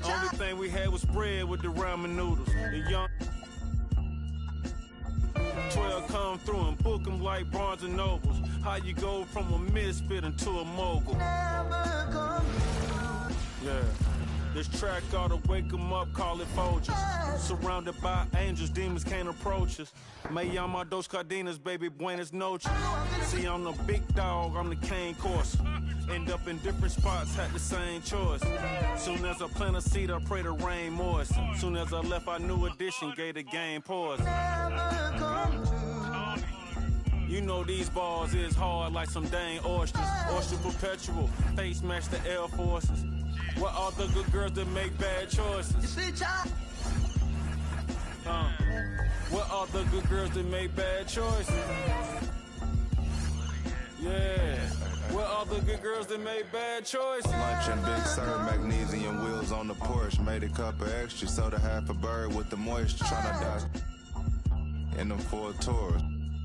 Only thing we had was bread with the ramen noodles. The young 12 come through and book them like Barnes and Nobles. How you go from a misfit into a mogul? Yeah. This track ought to wake them up, call it Folgers. Surrounded by angels, demons can't approach us. Me llama dos cardenas, baby, buenas noches. See, I'm the big dog, I'm the cane course. End up in different spots, had the same choice. Soon as I plant a seed, I pray the rain moist. Soon as I left, I knew addition, gave the game pause. You know these balls is hard like some dang oysters. Oyster perpetual, face match the Air Forces. What are the good girls that make bad choices? What are the good girls that make bad choices? Yeah. What are the good girls that make bad choices? Lunch and Big Sur, magnesium wheels on the Porsche. Made a cup of extra, soda half a bird with the moisture. Tryna dodge in them Ford Tours.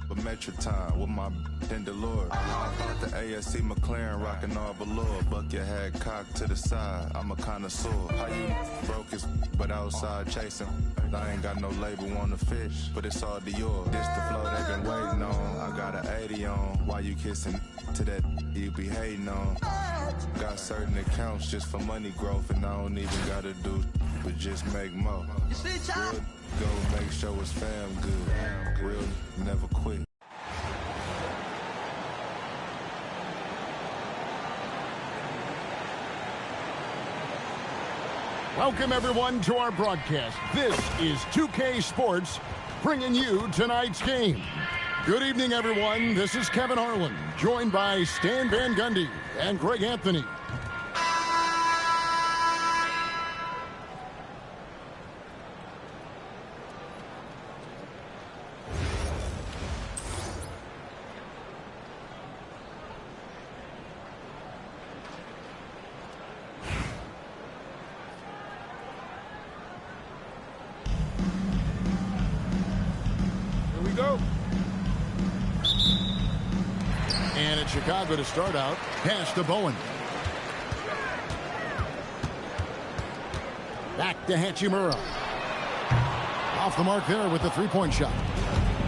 But Metro time with my Delores. I bought the ASC McLaren, rockin' all velour. Bucket hat cocked to the side, I'm a connoisseur. How you broke his, but outside chasing? I ain't got no label on the fish, but it's all Dior. This the flow they been waiting on. I got an 80 on. Why you kissing to that you be hating on? Got certain accounts just for money growth, and I don't even gotta do, but just make more. Real go make sure it's fam good. Real never quit. Welcome, everyone, to our broadcast. This is 2K Sports, bringing you tonight's game. Good evening, everyone. This is Kevin Harlan, joined by Stan Van Gundy and Greg Anthony. Chicago to start out. Pass to Bowen. Back to Hachimura. Off the mark there with the three-point shot.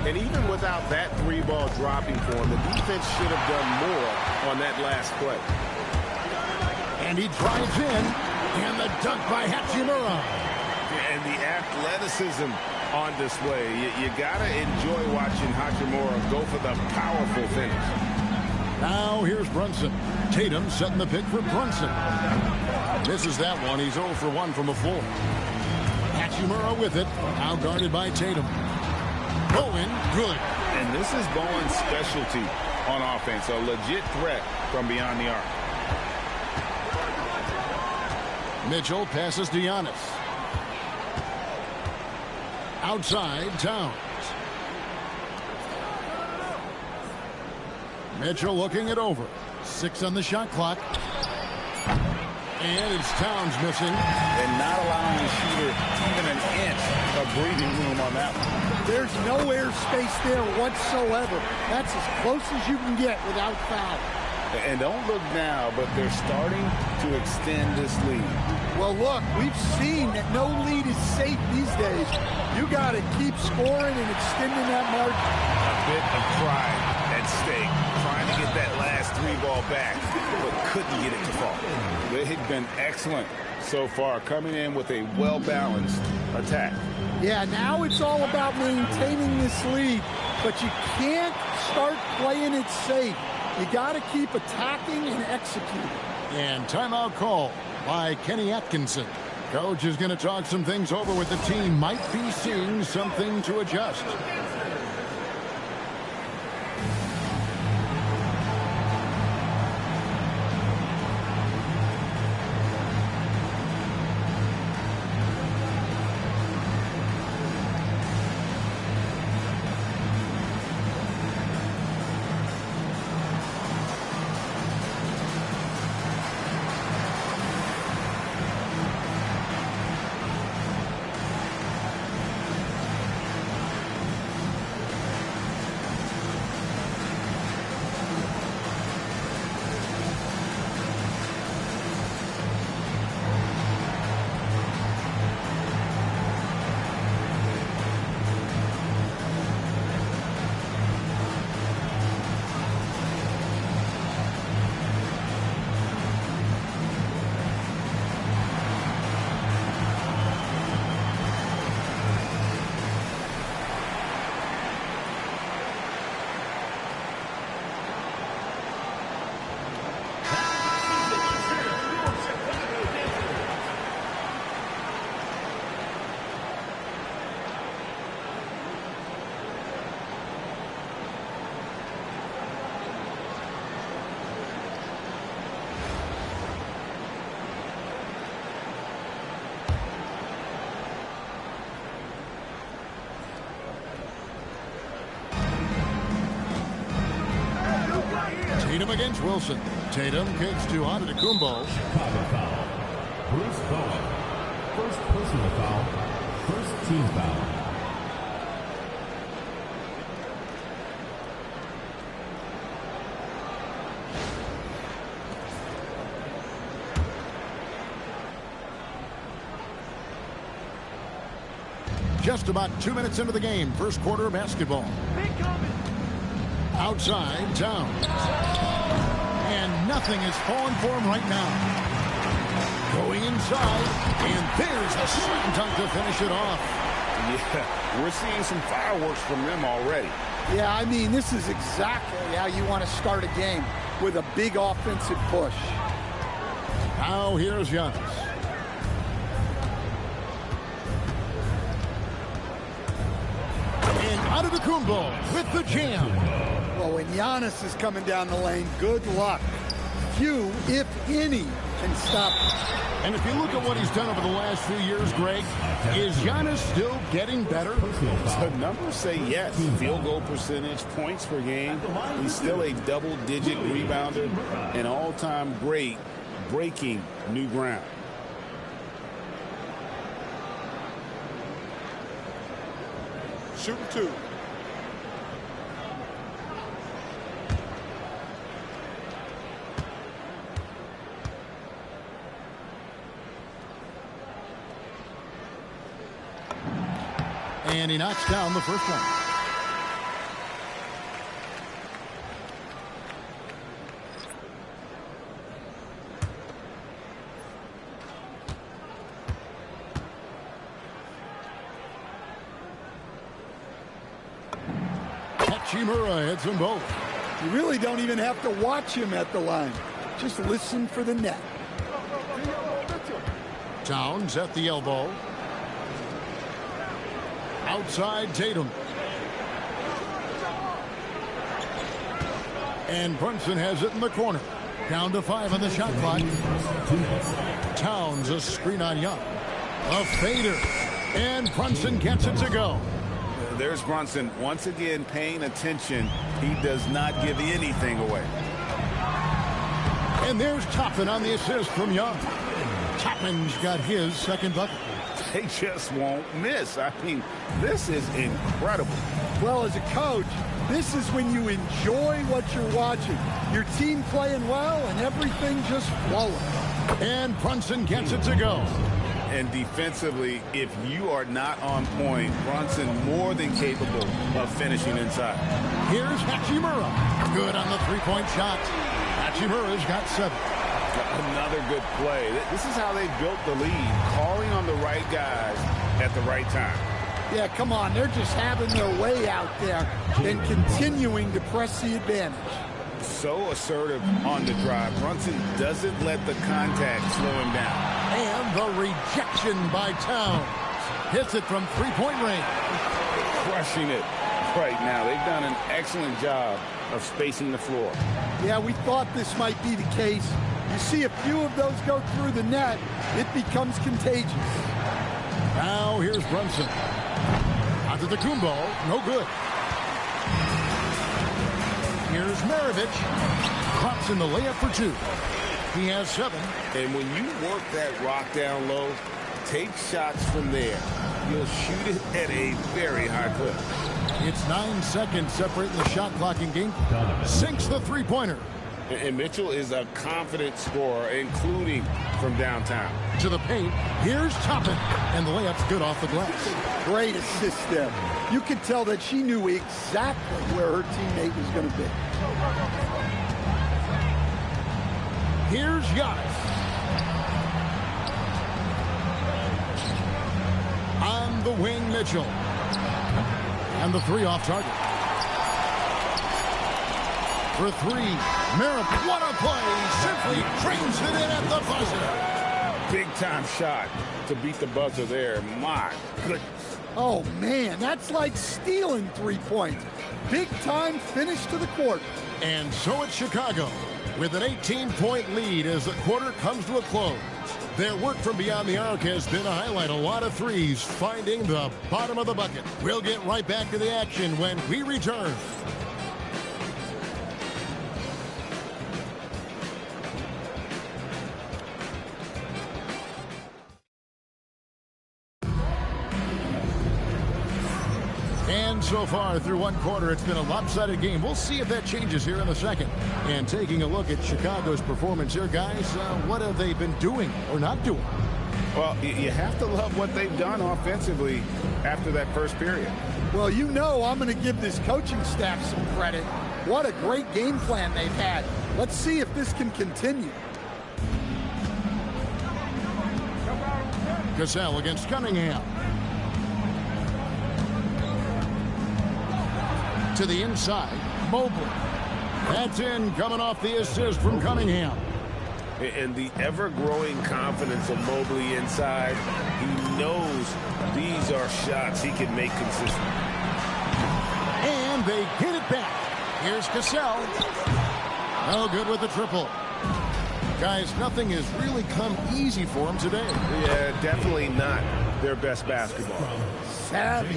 And even without that three-ball dropping for him, the defense should have done more on that last play. And he drives in. And the dunk by Hachimura. And the athleticism on display. You got to enjoy watching Hachimura go for the powerful finish. Now here's Brunson. Tatum setting the pick for Brunson. Misses that one. He's 0 for 1 from the floor. Hachimura with it. Now guarded by Tatum. Bowen, good. And this is Bowen's specialty on offense. A legit threat from beyond the arc. Mitchell passes to Giannis. Outside, Towns. Mitchell looking it over. 6 on the shot clock. And it's Towns missing. And not allowing the shooter even an inch of breathing room on that one. There's no air space there whatsoever. That's as close as you can get without foul. And don't look now, but they're starting to extend this lead. Well, look, we've seen that no lead is safe these days. You got to keep scoring and extending that margin. A bit of pride at stake, trying to get that last three-ball back, but couldn't get it to fall. They've been excellent so far, coming in with a well-balanced attack. Yeah, now it's all about maintaining this lead, but you can't start playing it safe. You got to keep attacking and executing. And timeout call by Kenny Atkinson. Coach is going to talk some things over with the team. Might be seeing something to adjust. Tatum against Wilson. Tatum kicks to Antetokounmpo. Chicago foul. Bruce Bowen. First personal foul. First team foul. Just about 2 minutes into the game. First quarter of basketball. Outside, down. And nothing is falling for him right now. Going inside, and there's a slam dunk to finish it off. Yeah, we're seeing some fireworks from them already. Yeah, I mean, this is exactly how you want to start a game, with a big offensive push. Now here's Giannis. And Antetokounmpo with the jam. Well, when Giannis is coming down the lane, good luck. Few, if any, can stop him. And if you look at what he's done over the last few years, Greg, is Giannis still getting better? The numbers say yes. Field goal percentage, points per game. He's still a double-digit rebounder, an all-time great, breaking new ground. Shooting two. And he knocks down the first one. Chimichanga hits them both. You really don't even have to watch him at the line. Just listen for the net. Towns at the elbow. Outside Tatum. And Brunson has it in the corner. Down to 5 on the shot clock. Towns a screen on Young. A fader. And Brunson gets it to go. There's Brunson once again paying attention. He does not give anything away. And there's Toppin on the assist from Young. Toppin's got his second bucket. They just won't miss. I mean, this is incredible. Well, as a coach, this is when you enjoy what you're watching. Your team playing well and everything just flowing. And Brunson gets it to go. And defensively, if you are not on point, Brunson more than capable of finishing inside. Here's Hachimura. Good on the three-point shot. Hachimura's got 7. Another good play. This is how they built the lead, calling on the right guys at the right time. Yeah, come on. They're just having their way out there and continuing to press the advantage. So assertive on the drive. Brunson doesn't let the contact slow him down. And the rejection by Towns. Hits it from three-point range. Crushing it right now. They've done an excellent job of spacing the floor. Yeah, we thought this might be the case. You see a few of those go through the net, it becomes contagious. Now here's Brunson. Antetokounmpo, no good. Here's Maravich. Drops in the layup for 2. He has 7. And when you work that rock down low, take shots from there. You'll shoot it at a very high clip. It's 9 seconds separating the shot clock in game. Sinks the three-pointer. And Mitchell is a confident scorer, including from downtown. To the paint. Here's Toppin. And the layup's good off the glass. Great assist there. You could tell that she knew exactly where her teammate was going to be. Here's Giannis. On the wing, Mitchell. And the 3 off target. For 3, Merritt, what a play! Simply trains it in at the buzzer. Big time shot to beat the buzzer there. My goodness. Oh, man, that's like stealing 3 points. Big time finish to the quarter. And so it's Chicago with an 18-point lead as the quarter comes to a close. Their work from beyond the arc has been a highlight. A lot of threes finding the bottom of the bucket. We'll get right back to the action when we return. And so far through one quarter, it's been a lopsided game. We'll see if that changes here in the second. And taking a look at Chicago's performance here, guys, what have they been doing or not doing? Well, you have to love what they've done offensively after that first period. Well, you know I'm going to give this coaching staff some credit. What a great game plan they've had. Let's see if this can continue. Cassell against Cunningham. To the inside, Mobley. That's in, coming off the assist from Cunningham. And the ever-growing confidence of Mobley inside. He knows these are shots he can make consistently. And they get it back. Here's Cassell. No good with the triple. Guys, nothing has really come easy for him today. Yeah, definitely not their best basketball. Savvy.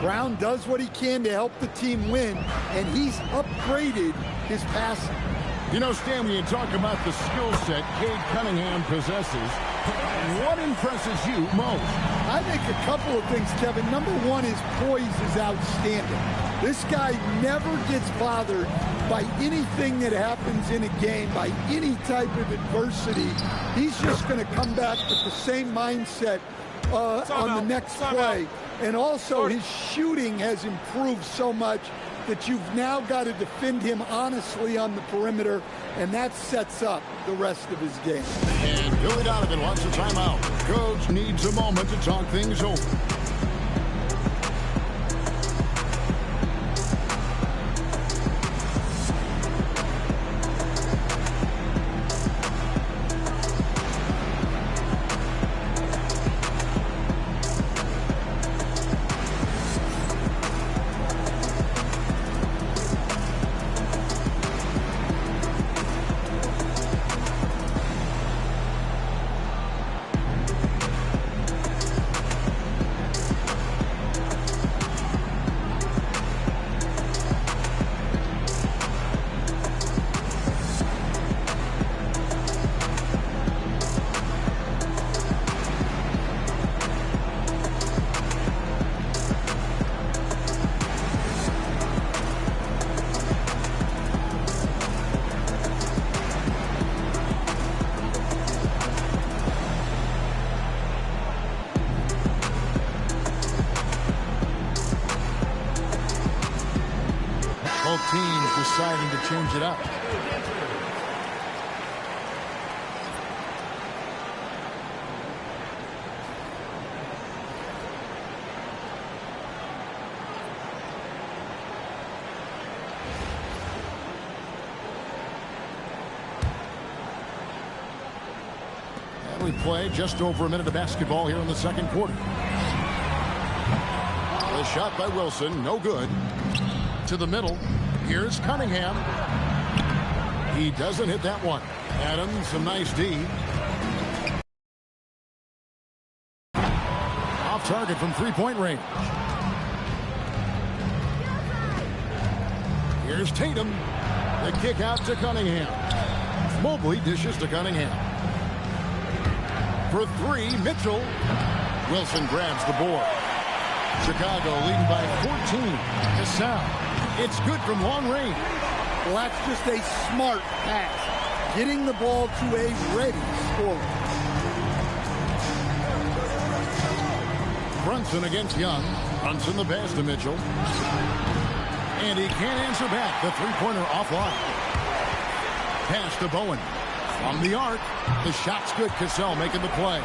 Brown does what he can to help the team win, and he's upgraded his passing. You know, Stan, when you talk about the skill set Cade Cunningham possesses, what impresses you most? I think a couple of things, Kevin. Number one, his poise is outstanding. This guy never gets bothered by anything that happens in a game, by any type of adversity. He's just going to come back with the same mindset on the next play. And also, his shooting has improved so much that you've now got to defend him honestly on the perimeter, and that sets up the rest of his game. And Billy Donovan wants a timeout. Coach needs a moment to talk things over. Both teams deciding to change it up. And we play just over a minute of basketball here in the second quarter. The shot by Wilson, no good. To the middle. Here's Cunningham. He doesn't hit that one. Adams, a nice D. Off target from three-point range. Here's Tatum. The kick out to Cunningham. Mobley dishes to Cunningham. For three, Mitchell. Wilson grabs the board. Chicago leading by 14. Cassell. It's good from long range. Well, that's just a smart pass. Getting the ball to a ready scorer. Brunson against Young. Brunson the pass to Mitchell. And he can't answer back. The three-pointer offline. Pass to Bowen. From the arc. The shot's good. Cassell making the play.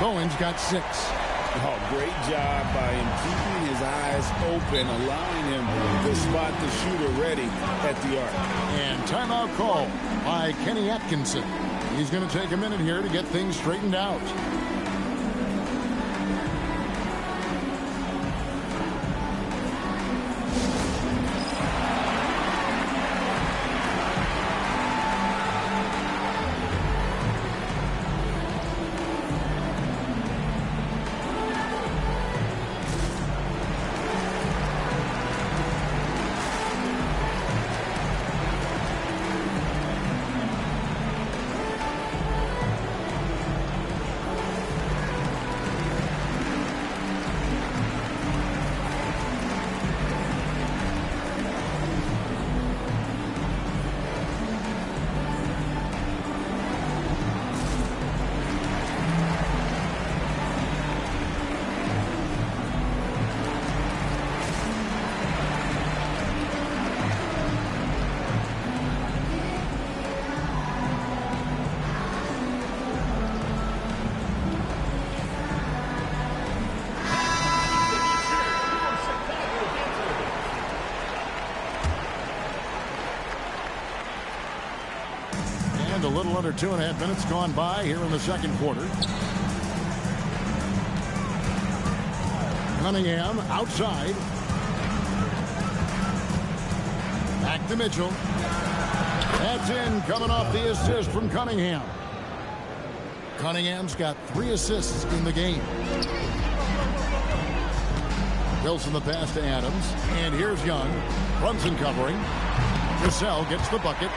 Bowen's got 6. Oh, great job by him keeping his eyes open, allowing him to spot the shooter ready at the arc. And timeout call by Kenny Atkinson. He's going to take a minute here to get things straightened out. under 2.5 minutes gone by here in the second quarter. Cunningham outside. Back to Mitchell. That's in, coming off the assist from Cunningham. Cunningham's got 3 assists in the game. Wilson the pass to Adams. And here's Young. Brunson covering. Cassell gets the bucket.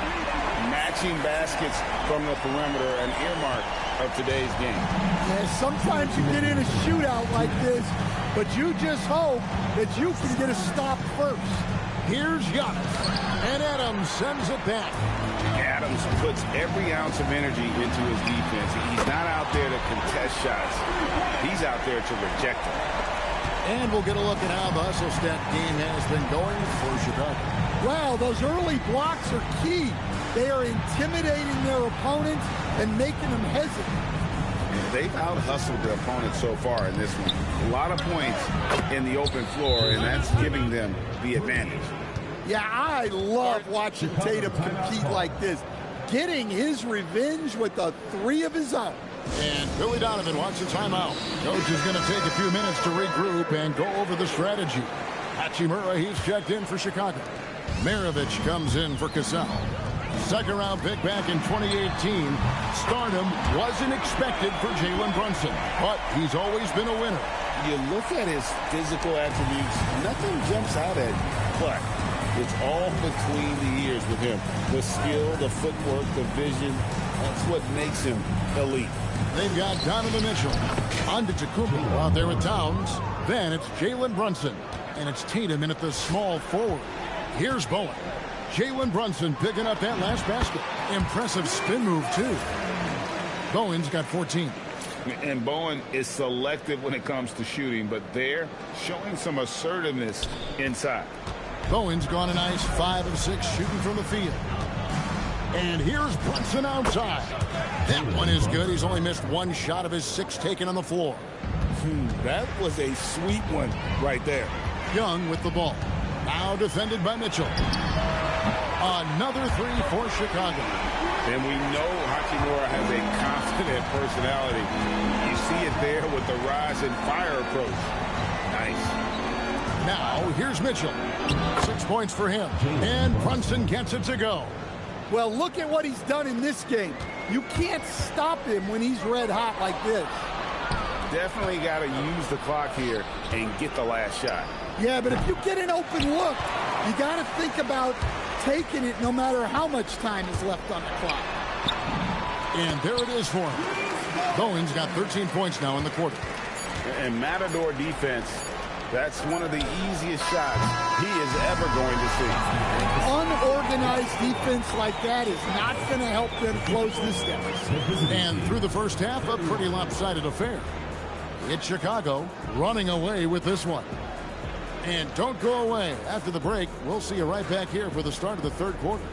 Matching baskets from the perimeter, an earmark of today's game. Yeah, sometimes you get in a shootout like this, but you just hope that you can get a stop first. Here's Giannis. And Adams sends it back. Adams puts every ounce of energy into his defense. He's not out there to contest shots. He's out there to reject them. And we'll get a look at how the hustle stat game has been going for Chicago. Wow, those early blocks are key. They are intimidating their opponents and making them hesitant. They've out-hustled their opponents so far in this one. A lot of points in the open floor, and that's giving them the advantage. Yeah, I love watching Tatum compete like this. Getting his revenge with a 3 of his own. And Billy Donovan wants a timeout. Coach is going to take a few minutes to regroup and go over the strategy. Hachimura, he's checked in for Chicago. Maravich comes in for Cassell. Second round pick back in 2018. Stardom wasn't expected for Jalen Brunson, but he's always been a winner. You look at his physical attributes, nothing jumps out at you, but it's all between the ears with him. The skill, the footwork, the vision, that's what makes him elite. They've got Donovan Mitchell. Antetokounmpo out there with Towns. Then it's Jalen Brunson. And it's Tatum in at the small forward. Here's Bowen. Jalen Brunson picking up that last basket. Impressive spin move, too. Bowen's got 14. And Bowen is selective when it comes to shooting, but they're showing some assertiveness inside. Bowen's gone a nice 5 of 6 shooting from the field. And here's Brunson outside. That one is good. He's only missed 1 shot of his 6 taken on the floor. That was a sweet one right there. Young with the ball. Now defended by Mitchell. Another 3 for Chicago. And we know Hachimura has a confident personality. You see it there with the rise and fire approach. Nice. Now here's Mitchell. 6 points for him. And Brunson gets it to go. Well, look at what he's done in this game. You can't stop him when he's red hot like this. Definitely got to use the clock here and get the last shot. Yeah, but if you get an open look, you got to think about taking it no matter how much time is left on the clock. And there it is for him. Bowen's got 13 points now in the quarter. And Matador defense, that's one of the easiest shots he is ever going to see. Unorganized defense like that is not going to help them close this deficit. And through the first half, a pretty lopsided affair. It's Chicago running away with this one. And don't go away. After the break, we'll see you right back here for the start of the third quarter.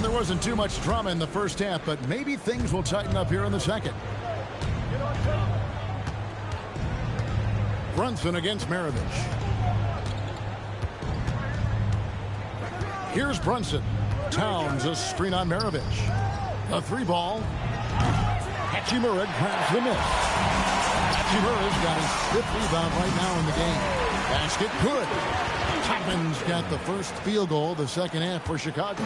There wasn't too much drama in the first half, but maybe things will tighten up here in the second. Brunson against Maravich. Here's Brunson. Towns a screen on Maravich. A 3-ball. Hachimura grabs the miss. Hachimura's got his 5th rebound right now in the game. Basket good. Chapman's got the first field goal the second half for Chicago.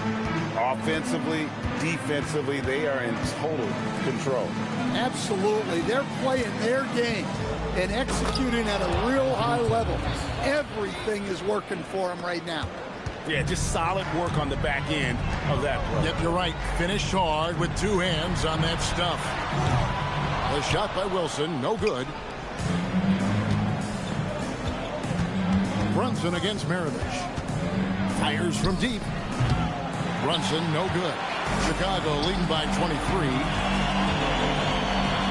Offensively, defensively, they are in total control. Absolutely. They're playing their game and executing at a real high level. Everything is working for them right now. Yeah, just solid work on the back end of that play. Yep, you're right. Finished hard with 2 hands on that stuff. The shot by Wilson, no good. Brunson against Maravich. Fires from deep. Brunson, no good. Chicago leading by 23.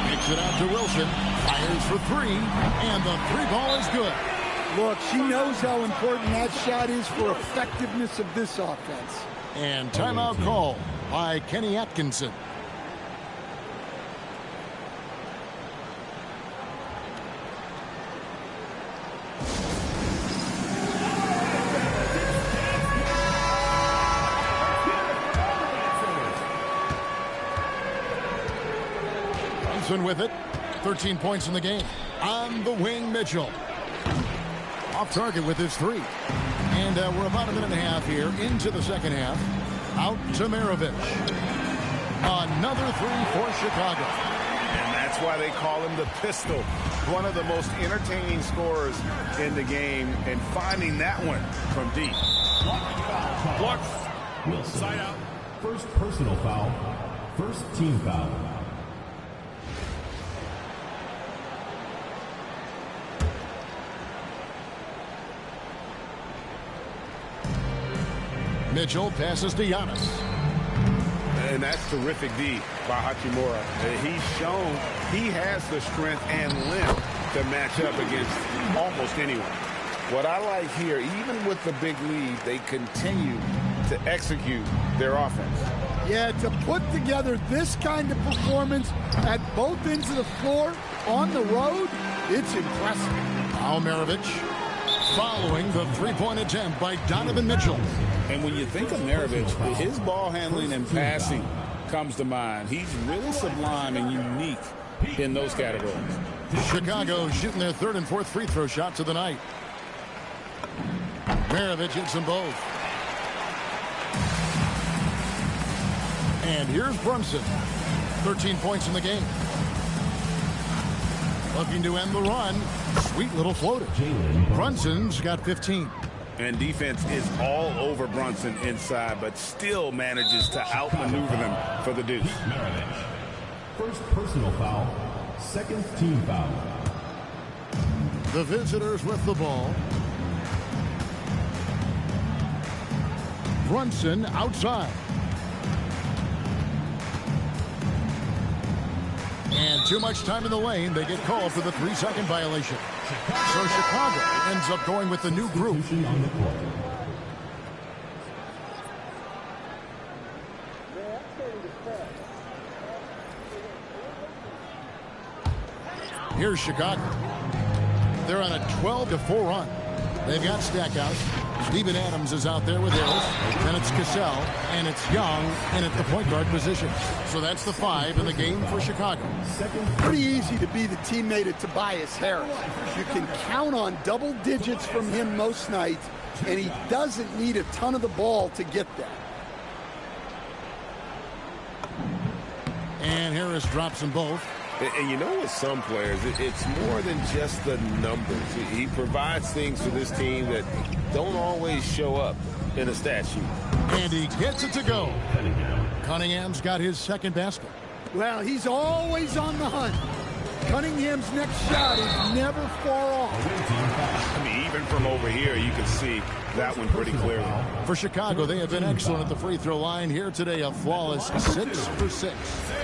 Kicks it out to Wilson. Fires for three. And the three ball is good. Look, she knows how important that shot is for effectiveness of this offense. And timeout call by Kenny Atkinson. With it, 13 points in the game. On the wing, Mitchell. Off target with his three. And we're about a minute and a half here into the second half. Out to Maravich. Another three for Chicago. And that's why they call him the pistol. One of the most entertaining scorers in the game. And finding that one from deep. Block. Wilson. Side out. First personal foul. First team foul. Mitchell passes to Giannis. And that's terrific D by Hachimura. He's shown he has the strength and length to match up against almost anyone. What I like here, even with the big lead, they continue to execute their offense. Yeah, to put together this kind of performance at both ends of the floor on the road, it's impressive. Now Maravich following the three-point attempt by Donovan Mitchell. And when you think of Maravich, his ball handling and passing comes to mind. He's really sublime and unique in those categories. Chicago shooting their third and fourth free throw shots of the night. Maravich hits them both. And here's Brunson. 13 points in the game. Looking to end the run. Sweet little floater. Brunson's got 15. And defense is all over Brunson inside, but still manages to outmaneuver them for the deuce. First personal foul. Second team foul. The visitors with the ball. Brunson outside. And too much time in the lane. They get called for the 3-second violation. So Chicago ends up going with the new group. Here's Chicago. They're on a 12-4 run. They've got Stackhouse. Steven Adams is out there with Hills. Then it's Cassell. And it's Young. And at the point guard position. So that's the 5 in the game for Chicago. Pretty easy to be the teammate of Tobias Harris. You can count on double digits from him most nights. And he doesn't need a ton of the ball to get there. And Harris drops them both. And you know, with some players, it's more than just the numbers. He provides things for this team that don't always show up in a stat sheet. And he gets it to go. Cunningham's got his second basket. Well, he's always on the hunt. Cunningham's next shot is never far off. I mean, even from over here, you can see that one pretty clearly. For Chicago, they have been excellent at the free throw line. Here today, a flawless 6 for 6.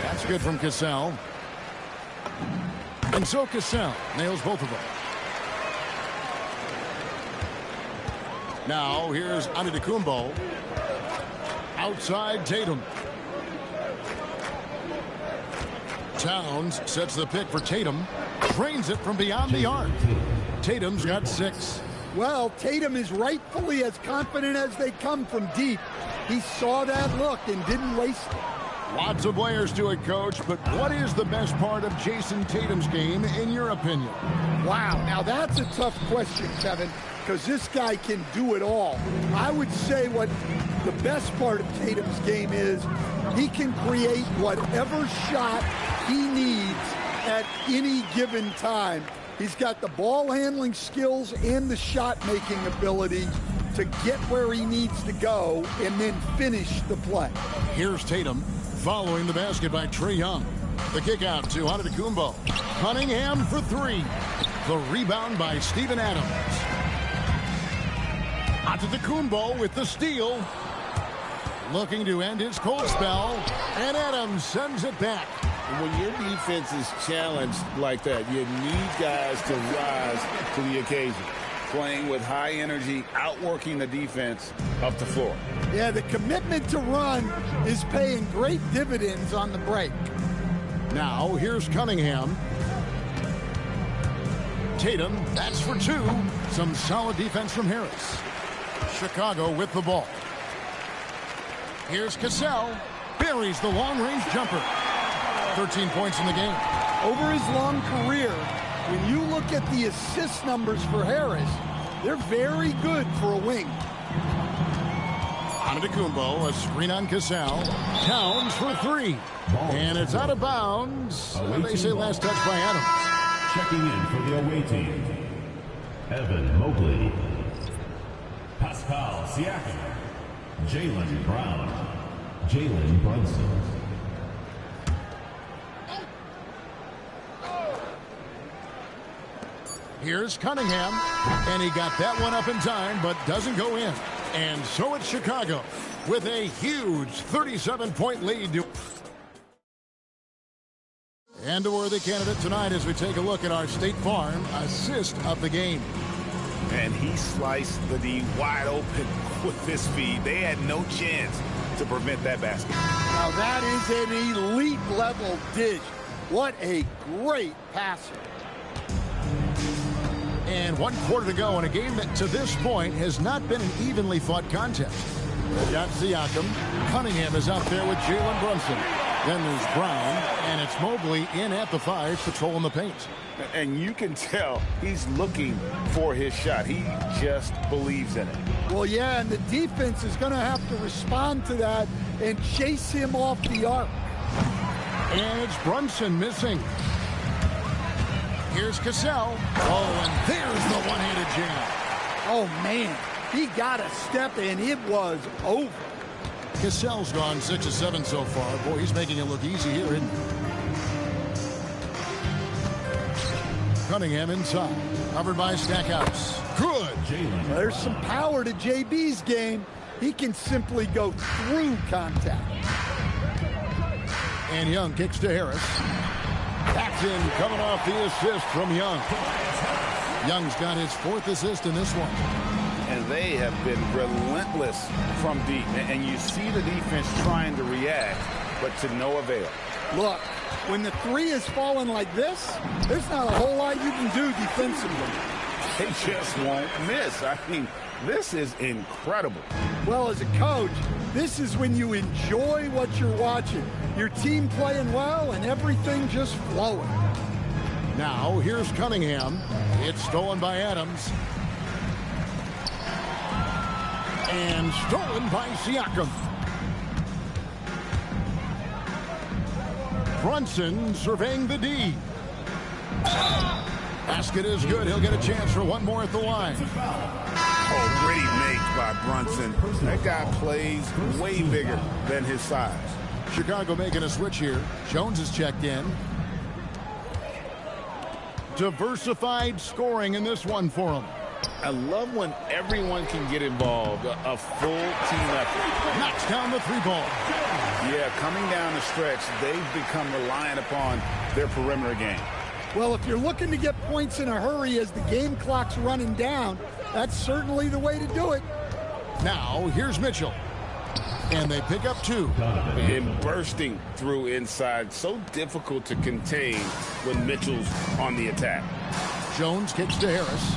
That's good from Cassell. And so Cassell nails both of them. Now here's Antetokounmpo. Outside Tatum. Towns sets the pick for Tatum. Drains it from beyond the arc. Tatum's got 6. Well, Tatum is rightfully as confident as they come from deep. He saw that look and didn't waste it. Lots of players do it, Coach, but what is the best part of Jason Tatum's game, in your opinion? Wow, now that's a tough question, Kevin, because this guy can do it all. I would say what the best part of Tatum's game is, he can create whatever shot he needs at any given time. He's got the ball handling skills and the shot making ability to get where he needs to go and then finish the play. Here's Tatum following the basket by Trae Young. The kick out to Antetokounmpo. Cunningham for 3. The rebound by Steven Adams. Antetokounmpo with the steal. looking to end his cold spell, and Adams sends it back. When your defense is challenged like that, you need guys to rise to the occasion. Playing with high energy, outworking the defense up the floor. Yeah, the commitment to run is paying great dividends on the break. Now, here's Cunningham. Tatum, that's for two. Some solid defense from Harris. Chicago with the ball. Here's Cassell. Buries the long-range jumper. 13 points in the game. Over his long career, when you look at the assist numbers for Harris, they're very good for a wing. Antetokounmpo, a screen on Cassell. Towns for three. And it's out of bounds. They say last touch by Adams. Checking in for the away team, Evan Mobley, Pascal Siakam, Jaylen Brown, Jalen Brunson. Here's Cunningham, and he got that one up in time, but doesn't go in. And so it's Chicago with a huge 37-point lead. And a worthy candidate tonight as we take a look at our State Farm assist of the game. And he sliced the D wide open with this feed. They had no chance to prevent that basket. Now that is an elite level dish. What a great passer. And 1 quarter to go in a game that to this point has not been an evenly fought contest. Got Siakam. Cunningham is out there with Jalen Brunson. Then there's Brown, and it's Mobley in at the 5, patrolling the paint. And you can tell he's looking for his shot. He just believes in it. Well, yeah, and the defense is going to have to respond to that and chase him off the arc. And it's Brunson missing. Here's Cassell. Oh, and there's the one-handed jam. Oh, man. He got a step, and it was over. Cassell's gone 6 of 7 so far. Boy, he's making it look easy here, isn't he? Cunningham inside. Covered by Stackhouse. Good. There's some power to JB's game. He can simply go through contact. And Young kicks to Harris. Paxton coming off the assist from Young. Young's got his 4th assist in this one. And they have been relentless from deep. And you see the defense trying to react, but to no avail. Look, when the 3 is falling like this, there's not a whole lot you can do defensively. They just won't miss. I mean, this is incredible. Well, as a coach, this is when you enjoy what you're watching. Your team playing well and everything just flowing. Now, here's Cunningham. It's stolen by Adams. And stolen by Siakam. Brunson surveying the D. Basket is good. He'll get a chance for one more at the line. Oh, pretty make by Brunson. That guy plays way bigger than his size. Chicago making a switch here. Jones is checked in. Diversified scoring in this one for him. I love when everyone can get involved, a full team effort. Knocks down the 3-ball. Yeah, coming down the stretch, they've become reliant upon their perimeter game. Well, if you're looking to get points in a hurry as the game clock's running down, that's certainly the way to do it. Now, here's Mitchell. And they pick up 2. And bursting through inside. So difficult to contain when Mitchell's on the attack. Jones kicks to Harris.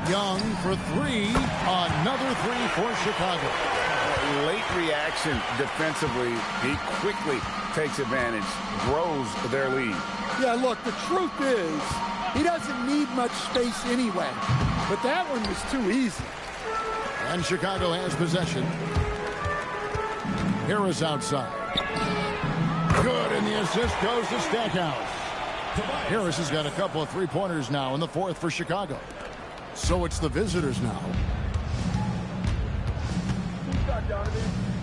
Young for 3. Another 3 for Chicago. Late reaction defensively. He quickly takes advantage, grows their lead. Yeah, look, the truth is he doesn't need much space anyway. But that one was too easy. And Chicago has possession. Harris outside. Good, and the assist goes to Stackhouse. Harris has got a couple of 3-pointers now in the 4th for Chicago. So it's the visitors now.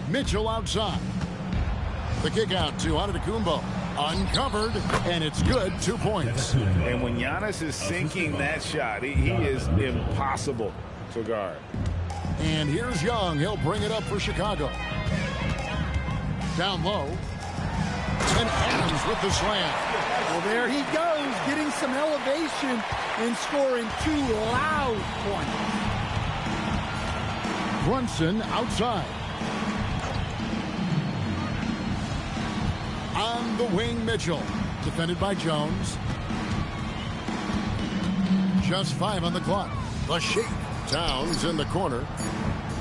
Mitchell outside. The kick out to Antetokounmpo. Uncovered, and it's good. 2 points. And when Giannis is sinking that shot, he is impossible to guard. And here's Young. He'll bring it up for Chicago. Down low. And Adams with the slam. Well, there he goes, getting some elevation and scoring 2 loud points. Brunson outside. On the wing, Mitchell. Defended by Jones. Just 5 on the clock. The shake. Towns in the corner.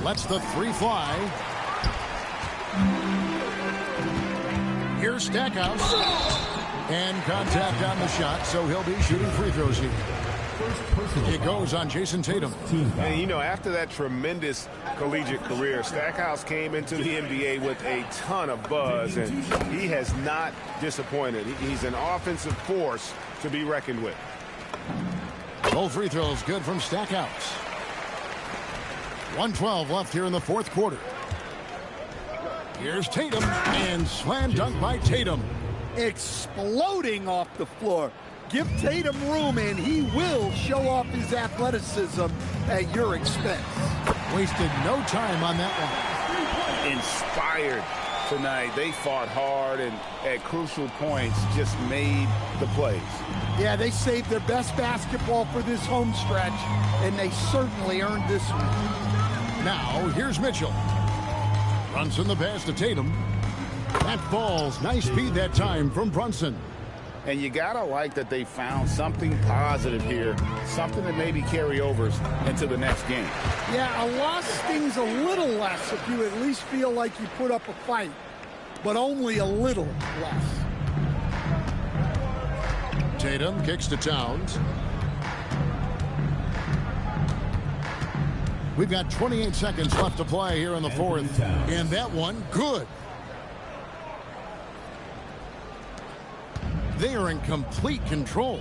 Lets the 3 fly. Here's Stackhouse. And contact on the shot, so he'll be shooting free throws here. It goes on Jason Tatum. And, you know, after that tremendous collegiate career, Stackhouse came into the NBA with a ton of buzz, and he has not disappointed. He's an offensive force to be reckoned with. Both free throws good from Stackhouse. 1:12 left here in the fourth quarter. Here's Tatum, and slam dunk by Tatum. Exploding off the floor. Give Tatum room, and he will show off his athleticism at your expense. Wasted no time on that one. Inspired tonight. They fought hard and at crucial points just made the plays. Yeah, they saved their best basketball for this home stretch, and they certainly earned this one. Now, here's Mitchell. Brunson the pass to Tatum. That falls. Nice speed that time from Brunson. And you got to like that they found something positive here, something that maybe carry overs into the next game. Yeah, a loss stings a little less if you at least feel like you put up a fight, but only a little less. Tatum kicks to Towns. We've got 28 seconds left to play here in the fourth. And that one, good. They are in complete control.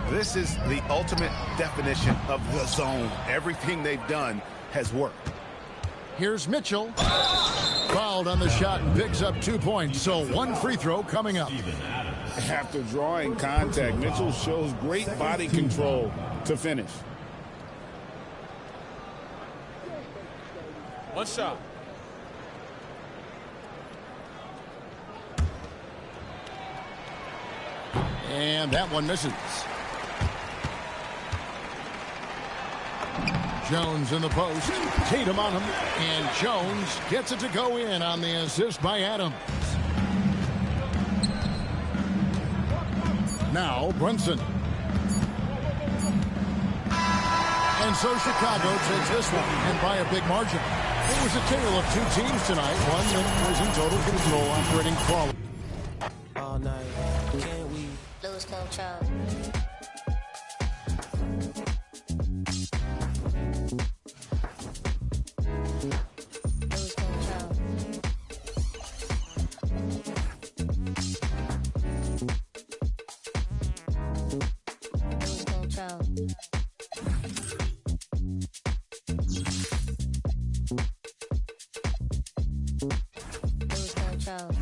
This is the ultimate definition of the zone. Everything they've done has worked. Here's Mitchell. Fouled on the shot and picks up 2 points. So 1 free throw coming up. After drawing contact, Mitchell shows great body control to finish. One shot. And that one misses. Jones in the post. Tatum on him. And Jones gets it to go in on the assist by Adams. Now Brunson. And so Chicago takes this one, and by a big margin. It was a tale of 2 teams tonight. One that was in total control, operating quality. All night, can we lose control? Lose control. Lose control. Lose control. Lose control.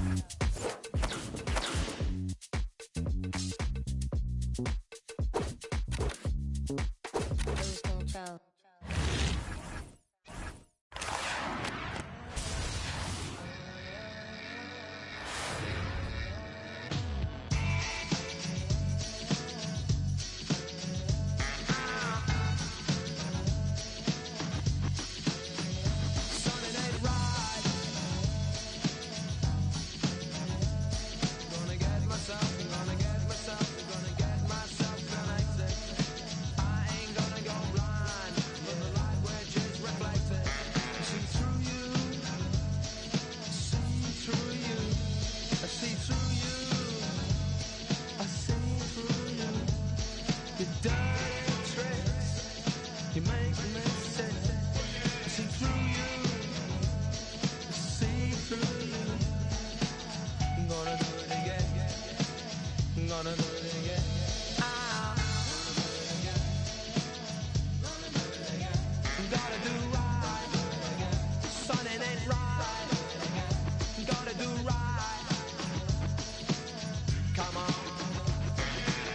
Come on,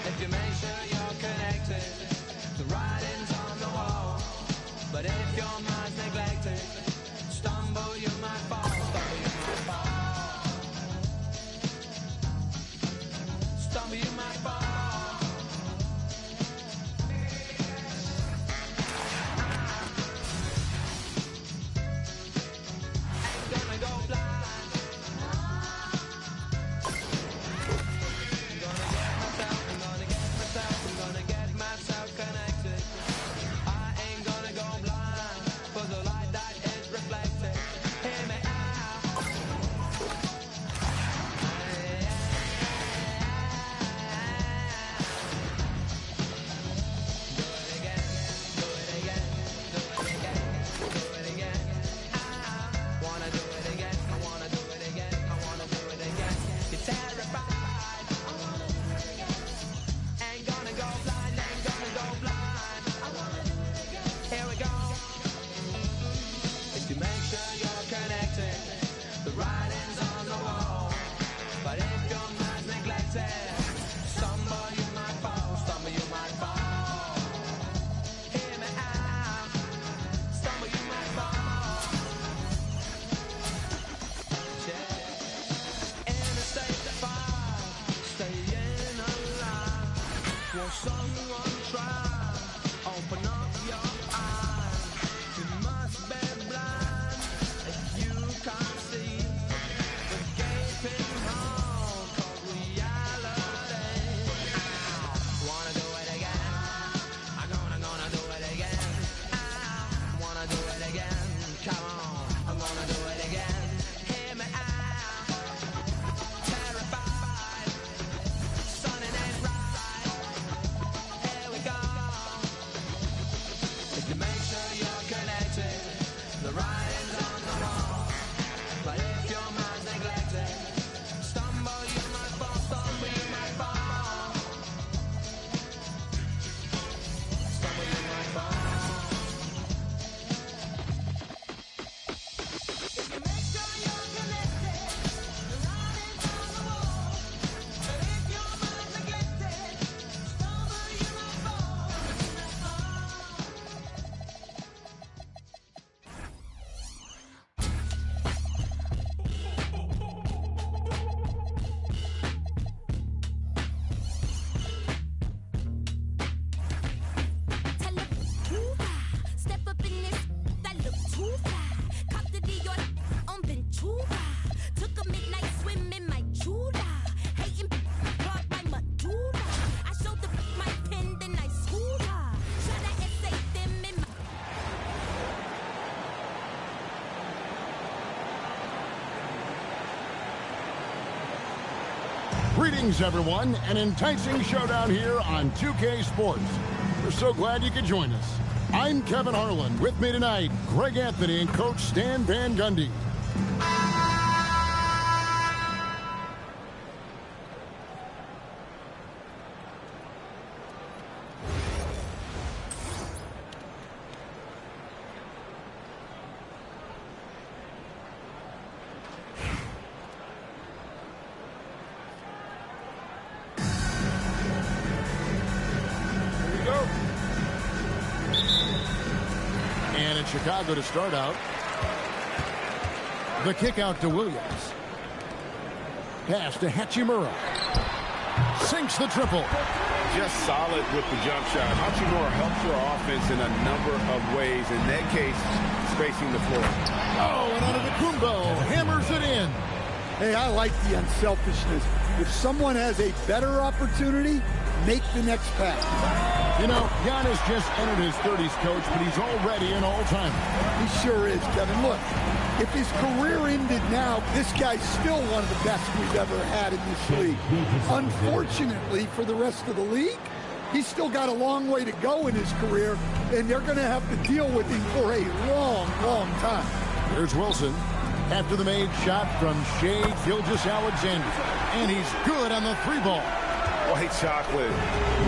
if you make sure you're connected. Greetings, everyone. An enticing showdown here on 2K Sports. We're so glad you could join us. I'm Kevin Harlan. With me tonight, Greg Anthony and Coach Stan Van Gundy. Chicago to start out. The kick out to Williams. Pass to Hachimura. Sinks the triple. Just solid with the jump shot. Hachimura helps your offense in a number of ways. In that case, spacing the floor. Oh, and out of the Kumbo. Hammers it in. Hey, I like the unselfishness. If someone has a better opportunity, make the next pass. You know, Giannis just entered his 30s, Coach, but he's already an all-timer. He sure is, Kevin. Look, if his career ended now, this guy's still one of the best we've ever had in this league. Unfortunately for the rest of the league, he's still got a long way to go in his career, and they're going to have to deal with him for a long, long time. Here's Wilson after the made shot from Shea Gilgeous-Alexander, and he's good on the three ball. White chocolate.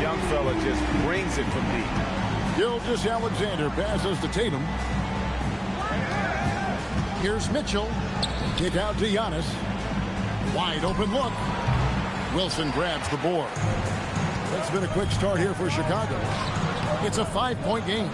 Young fella just brings it from deep. Gilgeous-Alexander passes to Tatum. Here's Mitchell. Kick out to Giannis. Wide open look. Wilson grabs the board. It's been a quick start here for Chicago. It's a 5-point game.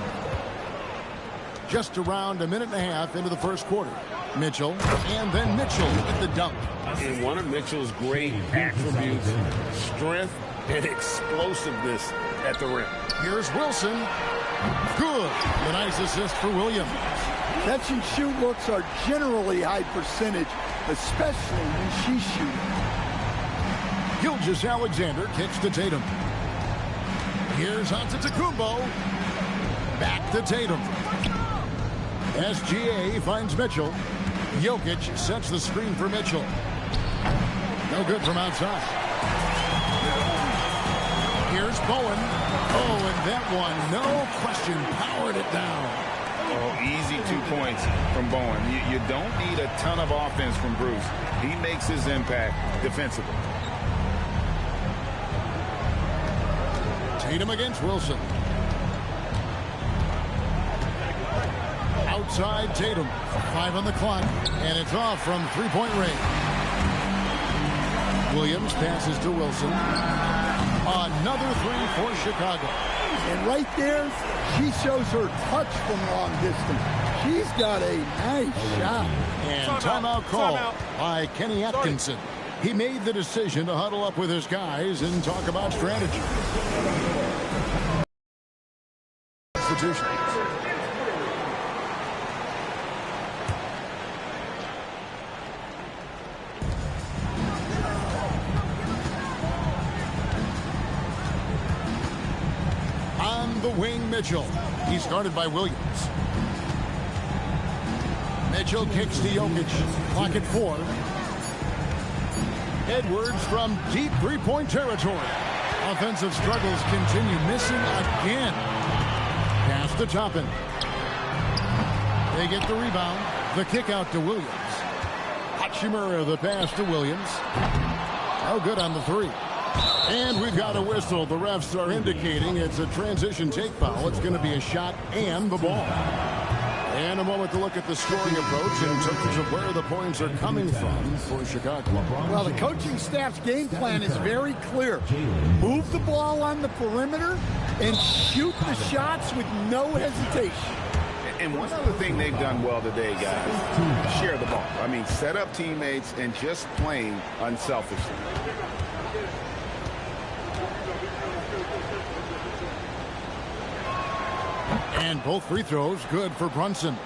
Just around a minute and a half into the first quarter. Mitchell, and then Mitchell with the dunk. And one of Mitchell's great attributes, strength and explosiveness at the rim. Here's Wilson. Good. A nice assist for Williams. Catch and shoot looks are generally high percentage, especially when she's shooting. Gilgeous-Alexander kicks to Tatum. Here's Antetokounmpo. Back to Tatum. SGA finds Mitchell. Jokic sets the screen for Mitchell. No good from outside. Here's Bowen. Oh, and that one, no question, powered it down. Oh, easy 2 points from Bowen. You don't need a ton of offense from Bruce. He makes his impact defensively. Tatum against Wilson. Outside Tatum. 5 on the clock. And it's off from three-point range. Williams passes to Wilson. Another three for Chicago. And right there, she shows her touch from long distance. She's got a nice shot. And timeout call by Kenny Atkinson. He made the decision to huddle up with his guys and talk about strategy. substitutions. On the wing, Mitchell. He started by Williams. Mitchell kicks to Jokic. Clock at 4. Edwards from deep three-point territory. Offensive struggles continue, missing again. Pass to Toppin. They get the rebound. The kick out to Williams. Hachimura the pass to Williams. Oh, good on the 3. And we've got a whistle. The refs are indicating it's a transition take foul. It's going to be a shot and the ball. And a moment to look at the scoring approach in terms of where the points are coming from for Chicago. Well, the coaching staff's game plan is very clear. Move the ball on the perimeter and shoot the shots with no hesitation. And one other thing they've done well today, guys, share the ball. I mean, set up teammates and just playing unselfishly. And both free throws good for Brunson.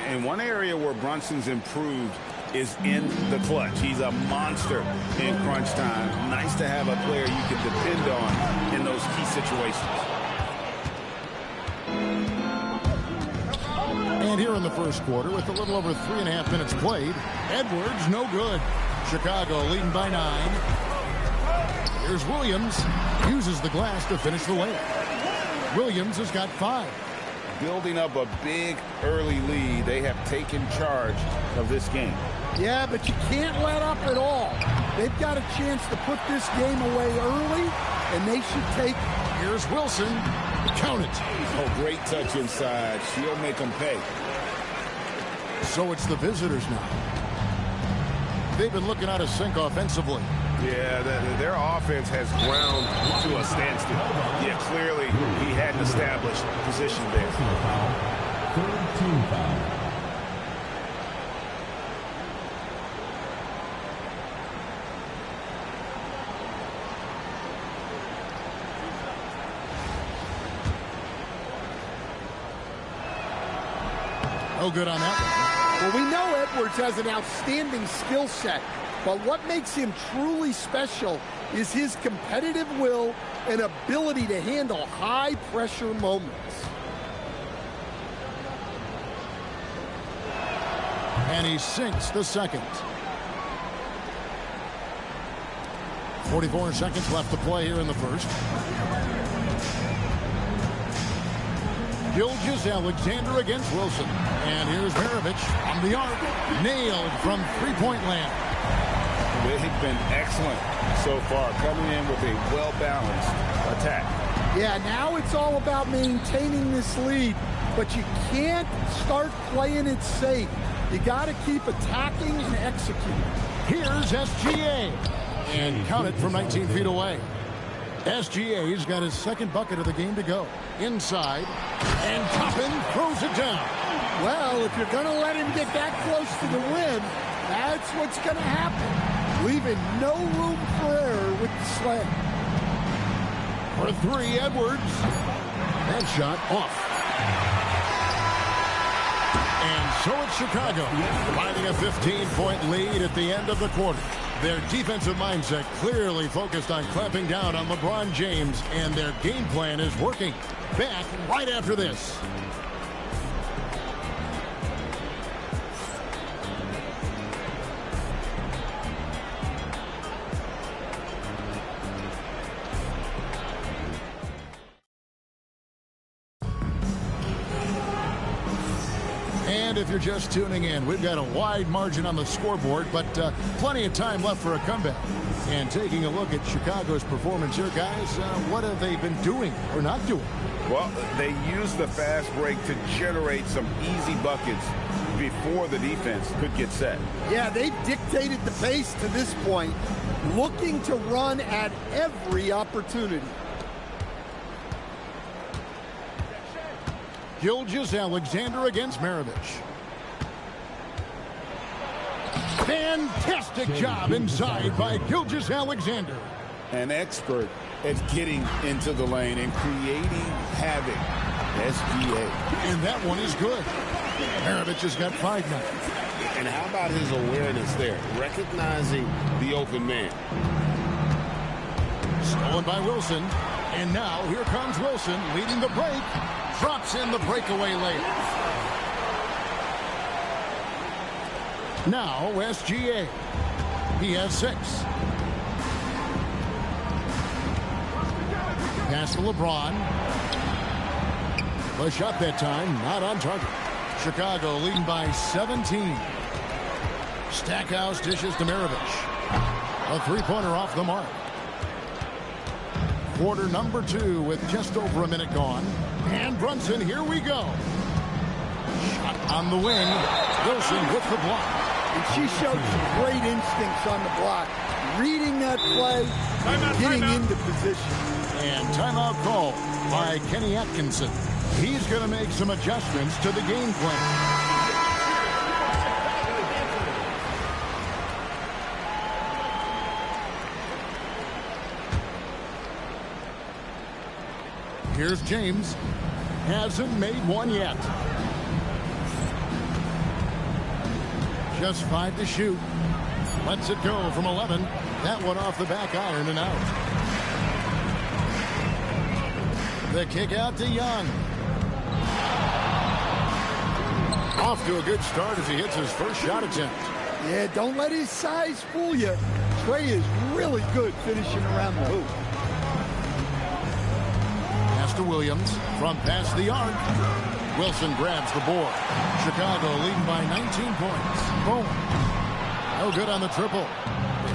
And one area where Brunson's improved is in the clutch. He's a monster in crunch time. Nice to have a player you can depend on in those key situations. And here in the first quarter, with a little over 3.5 minutes played, Edwards no good. Chicago leading by 9. Here's Williams. Uses the glass to finish the layup. Williams has got 5. Building up a big early lead. They have taken charge of this game. Yeah, but you can't let up at all. They've got a chance to put this game away early, and they should take it. Here's Wilson. Count it. Oh, great touch inside. She'll make them pay. So it's the visitors now. They've been looking out of sync offensively. Yeah, their offense has ground to a standstill. Yeah, clearly he hadn't established position there. Third team foul. No good on that one. Well, we know Edwards has an outstanding skill set, but what makes him truly special is his competitive will and ability to handle high-pressure moments. And he sinks the second. 44 seconds left to play here in the first. Gilgeous-Alexander against Wilson. And here's Maravich on the arc. Nailed from three-point land. They've been excellent so far, coming in with a well-balanced attack. Yeah, now it's all about maintaining this lead, but you can't start playing it safe. You got to keep attacking and executing. Here's SGA. And count it from 19 feet away. SGA's got his second bucket of the game to go. Inside, and Toppin throws it down. Well, if you're going to let him get that close to the rim, that's what's going to happen. Leaving no room for error with the slam. For 3, Edwards. That shot off. And so it's Chicago, finding a 15-point lead at the end of the quarter. Their defensive mindset clearly focused on clamping down on LeBron James, and their game plan is working. Back right after this. And if you're just tuning in, we've got a wide margin on the scoreboard, but plenty of time left for a comeback. And taking a look at Chicago's performance here, guys, what have they been doing or not doing? Well, they used the fast break to generate some easy buckets before the defense could get set. Yeah, they've dictated the pace to this point, looking to run at every opportunity. Gilgeous-Alexander against Maravich. Fantastic job inside by Gilgeous-Alexander. An expert at getting into the lane and creating havoc SGA. And that one is good. Maravich has got 5 now. And how about his awareness there? Recognizing the open man. Stolen by Wilson. And now here comes Wilson leading the break. Drops in the breakaway layup. Now SGA. He has 6. Pass to LeBron. A shot that time, not on target. Chicago leading by 17. Stackhouse dishes to Maravich. A three-pointer off the mark. Quarter number 2 with just over a minute gone. And Brunson, here we go. Shot on the wing. Wilson with the block. And she showed some great instincts on the block. Reading that play, getting into position. And timeout call by Kenny Atkinson. He's going to make some adjustments to the game plan. Here's James. Hasn't made one yet. Just 5 to shoot. Lets it go from 11. That one off the back iron and out. The kick out to Young. Off to a good start as he hits his first shot attempt. Yeah, don't let his size fool you. Trey is really good finishing around the hoop. Pass to Williams from past the arc. Wilson grabs the board. Chicago leading by 19 points. Boom. No good on the triple.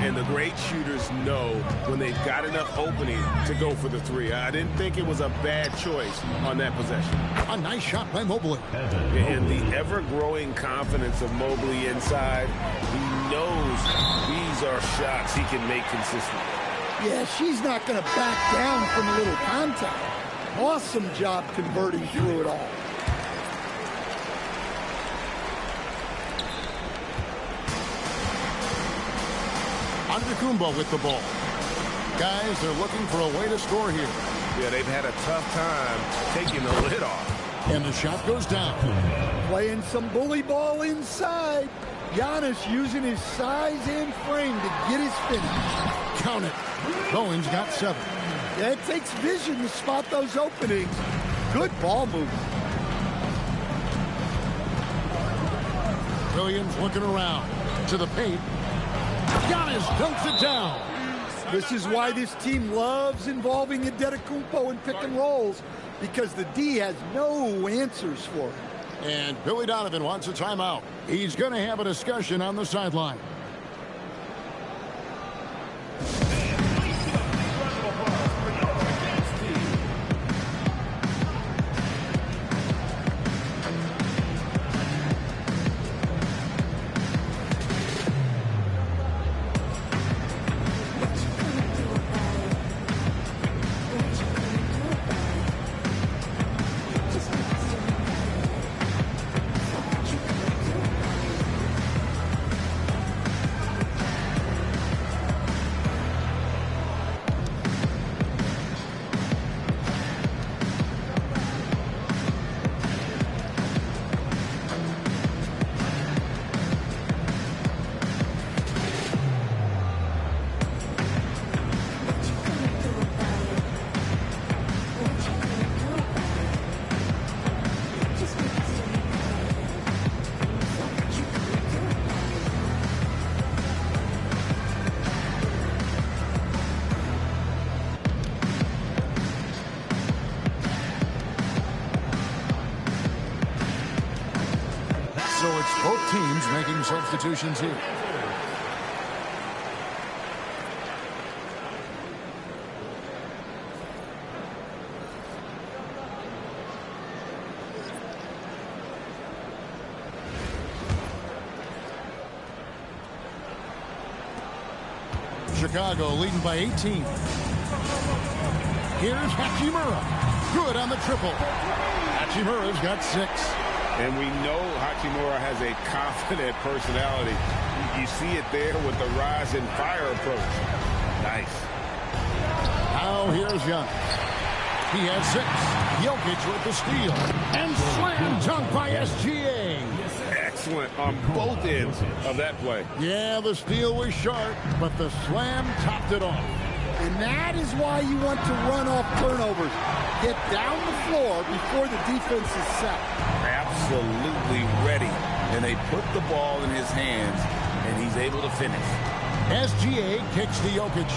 And the great shooters know when they've got enough opening to go for the 3. I didn't think it was a bad choice on that possession. A nice shot by Mobley. And the ever-growing confidence of Mobley inside, he knows these are shots he can make consistently. Yeah, she's not going to back down from a little contact. Awesome job converting through it all. Antetokounmpo with the ball. Guys, they're looking for a way to score here. Yeah, they've had a tough time taking the lid off. And the shot goes down. Playing some bully ball inside. Giannis using his size and frame to get his finish. Count it. Bowen's got 7. Yeah, it takes vision to spot those openings. Good ball movement. Williams looking around to the paint. Giannis dunks it down. This is why this team loves involving Antetokounmpo in pick and rolls, because the D has no answers for it. And Billy Donovan wants a timeout. He's going to have a discussion on the sideline. So it's both teams making substitutions here. Chicago leading by 18. Here's Hachimura. Good on the triple. Hachimura's got 6. And we know Hachimura has a confident personality. You see it there with the rise and fire approach. Nice. Now here's Young. He has 6. Jokic with the steal. And slam dunk by SGA. Excellent on both ends of that play. Yeah, the steal was sharp, but the slam topped it off. And that is why you want to run off turnovers. Get down the floor before the defense is set. Absolutely ready. And they put the ball in his hands, and he's able to finish. SGA kicks to Jokic.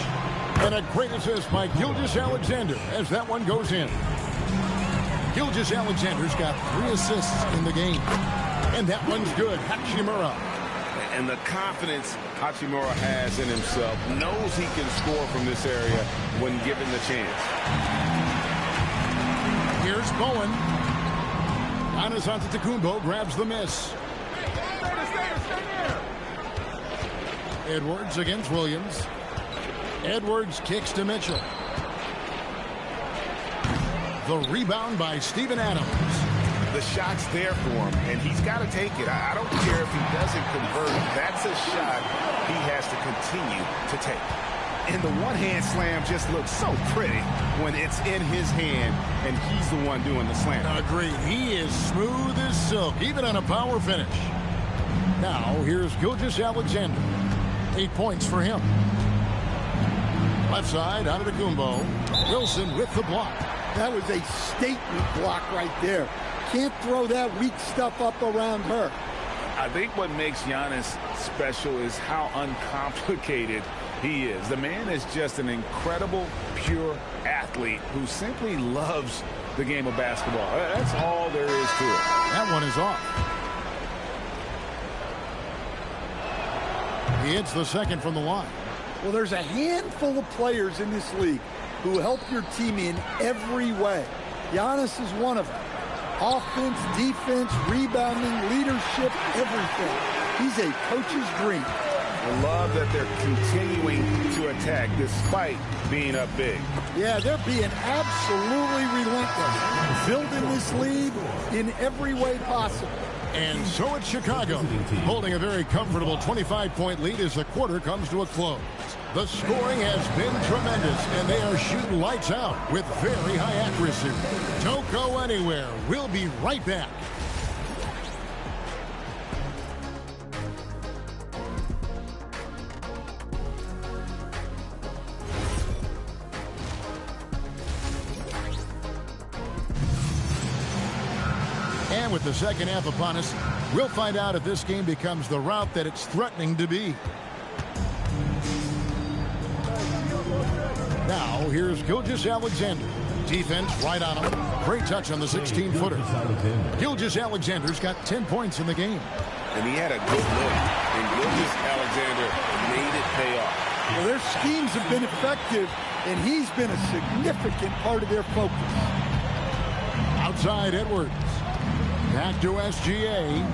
And a great assist by Gilgeous-Alexander as that one goes in. Gilgeous-Alexander's got 3 assists in the game. And that one's good. Hachimura. And the confidence Hachimura has in himself, knows he can score from this area when given the chance. Here's Bowen. Giannis Antetokounmpo grabs the miss. Edwards against Williams. Edwards kicks to Mitchell. The rebound by Steven Adams. The shot's there for him, and he's got to take it. I don't care if he doesn't convert. That's a shot he has to continue to take. And the one-hand slam just looks so pretty when it's in his hand, and he's the one doing the slam. Agreed. He is smooth as silk, even on a power finish. Now, here's Gilgeous-Alexander. 8 points for him. Left side, Antetokounmpo. Wilson with the block. That was a statement block right there. Can't throw that weak stuff up around her. I think what makes Giannis special is how uncomplicated he is. The man is just an incredible, pure athlete who simply loves the game of basketball. That's all there is to it. That one is off. He hits the second from the line. Well, there's a handful of players in this league who help your team in every way. Giannis is one of them. Offense, defense, rebounding, leadership, everything. He's a coach's dream. I love that they're continuing to attack despite being up big. Yeah, they're being absolutely relentless. Building this lead in every way possible. And so it's Chicago, holding a very comfortable 25-point lead as the quarter comes to a close. The scoring has been tremendous, and they are shooting lights out with very high accuracy. Don't go anywhere. We'll be right back. And with the second half upon us, we'll find out if this game becomes the route that it's threatening to be. Now, here's Gilgeous-Alexander. Defense right on him. Great touch on the 16-footer. Gilgeous-Alexander's got 10 points in the game. And he had a good look, and Gilgeous-Alexander made it pay off. Well, their schemes have been effective, and he's been a significant part of their focus. Outside Edwards. Back to SGA.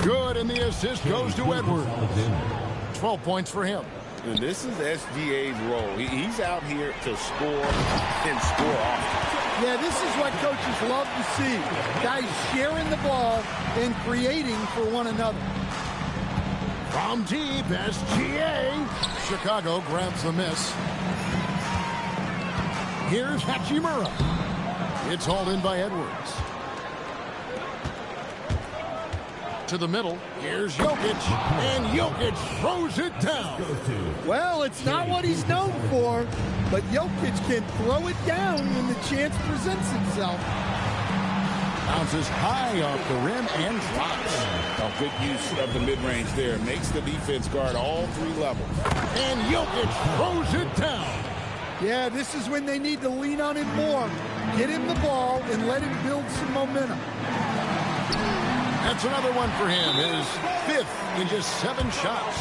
Good, and the assist goes to Edwards. 12 points for him. And this is SGA's role. He's out here to score and score often. Yeah, this is what coaches love to see. Guys sharing the ball and creating for one another. From deep, SGA. Chicago grabs the miss. Here's Hachimura. It's hauled in by Edwards. To the middle. Here's Jokic. And Jokic throws it down. Well, it's not what he's known for, but Jokic can throw it down when the chance presents itself. Bounces high off the rim and drops. A good use of the mid-range there. Makes the defense guard all 3 levels. And Jokic throws it down. Yeah, this is when they need to lean on him more. Get him the ball and let him build some momentum. That's another one for him. His 5th in just 7 shots.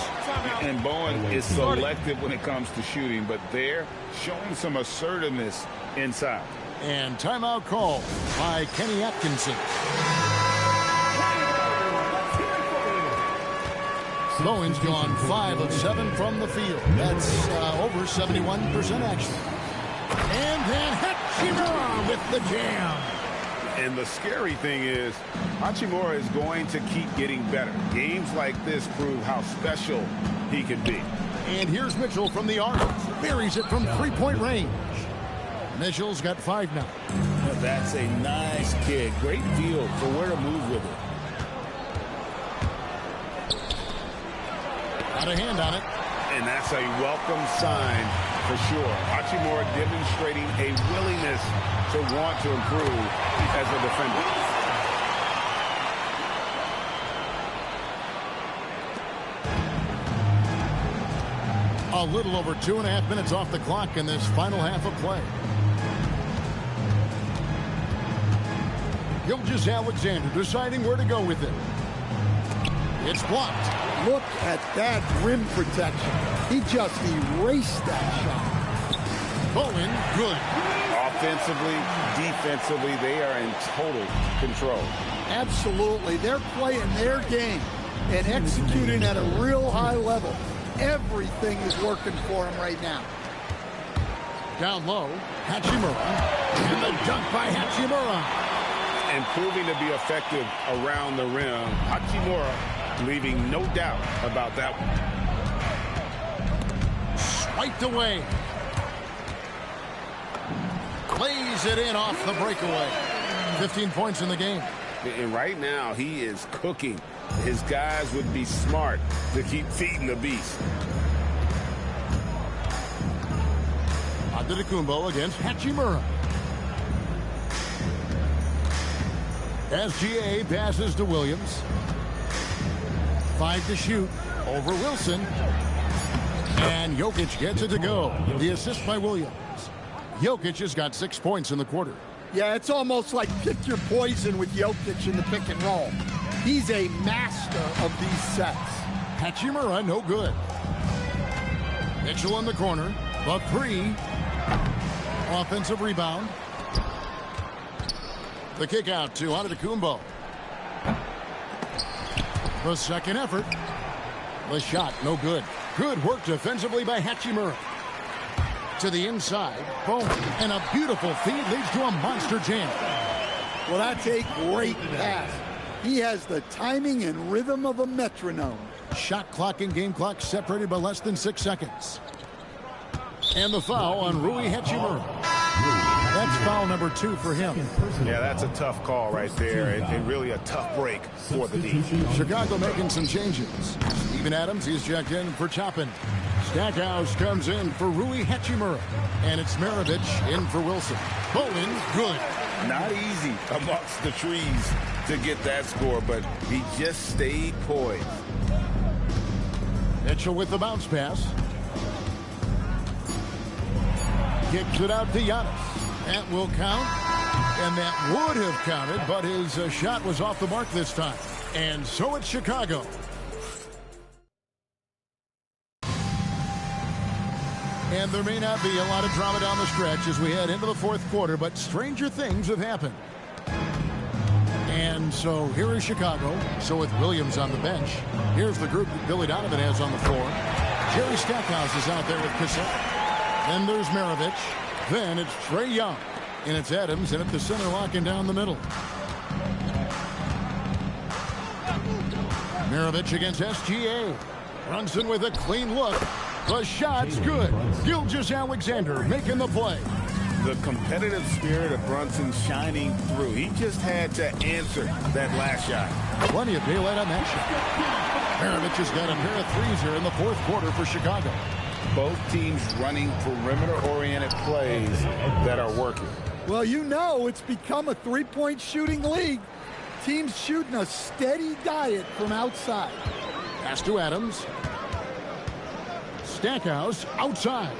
And Bowen is selective when it comes to shooting, but they're showing some assertiveness inside. And timeout call by Kenny Atkinson. Bowen's gone 5 of 7 from the field. That's over 71% action. And then Hachimura with the jam. And the scary thing is, Hachimura is going to keep getting better. Games like this prove how special he can be. And here's Mitchell from the arc. Buries it from 3-point range. Mitchell's got 5 now. That's a nice kick. Great feel for where to move with it. Got a hand on it. And that's a welcome sign for sure. Hachimura demonstrating a willingness to want to improve as a defender. A little over 2.5 minutes off the clock in this final half of play. Alexander deciding where to go with it. It's blocked. Look at that rim protection. He just erased that shot. Bowen, good. Offensively, defensively, they are in total control. Absolutely. They're playing their game and executing at a real high level. Everything is working for him right now. Down low, Hachimura. And the dunk by Hachimura. And proving to be effective around the rim. Hachimura leaving no doubt about that one. Swiped away. Plays it in off the breakaway. 15 points in the game. And right now, he is cooking. His guys would be smart to keep feeding the beast. Antetokounmpo against Hachimura. SGA passes to Williams. 5 to shoot over Wilson. And Jokic gets it to go. The assist by Williams. Jokic has got 6 points in the quarter. Yeah, it's almost like pick your poison with Jokic in the pick and roll. He's a master of these sets. Hachimura, no good. Mitchell in the corner. The 3. Offensive rebound. The kick out to Antetokounmpo. The second effort. The shot, no good. Good work defensively by Hachimura. To the inside. Boom. And a beautiful feed leads to a monster jam. Well, that's a great pass. He has the timing and rhythm of a metronome. Shot clock and game clock separated by less than 6 seconds. And the foul on Rui Hachimura. That's foul number 2 for him. Yeah, that's a tough call right there, and really a tough break for the D. Chicago making some changes. Steven Adams, he's checked in for Chopin. Stackhouse comes in for Rui Hachimura. And it's Maravich in for Wilson. Bowen, good. Not easy amongst the trees to get that score, but he just stayed poised. Mitchell with the bounce pass. Kicks it out to Giannis. That will count, and that would have counted, but his shot was off the mark this time. And so it's Chicago. And there may not be a lot of drama down the stretch as we head into the fourth quarter, but stranger things have happened. And so here is Chicago. So with Williams on the bench, here's the group that Billy Donovan has on the floor. Jerry Stackhouse is out there with Cashapp. Then there's Maravich. Then it's Trae Young. And it's Adams and at the center locking down the middle. Maravich against SGA. Brunson with a clean look. The shot's good. Alexander making the play. The competitive spirit of Brunson shining through. He just had to answer that last shot. Plenty of daylight on that shot. Maravich has got a pair of threes here in the fourth quarter for Chicago. Both teams running perimeter-oriented plays that are working. Well, you know it's become a three-point shooting league. Teams shooting a steady diet from outside. Pass to Adams. Stackhouse outside.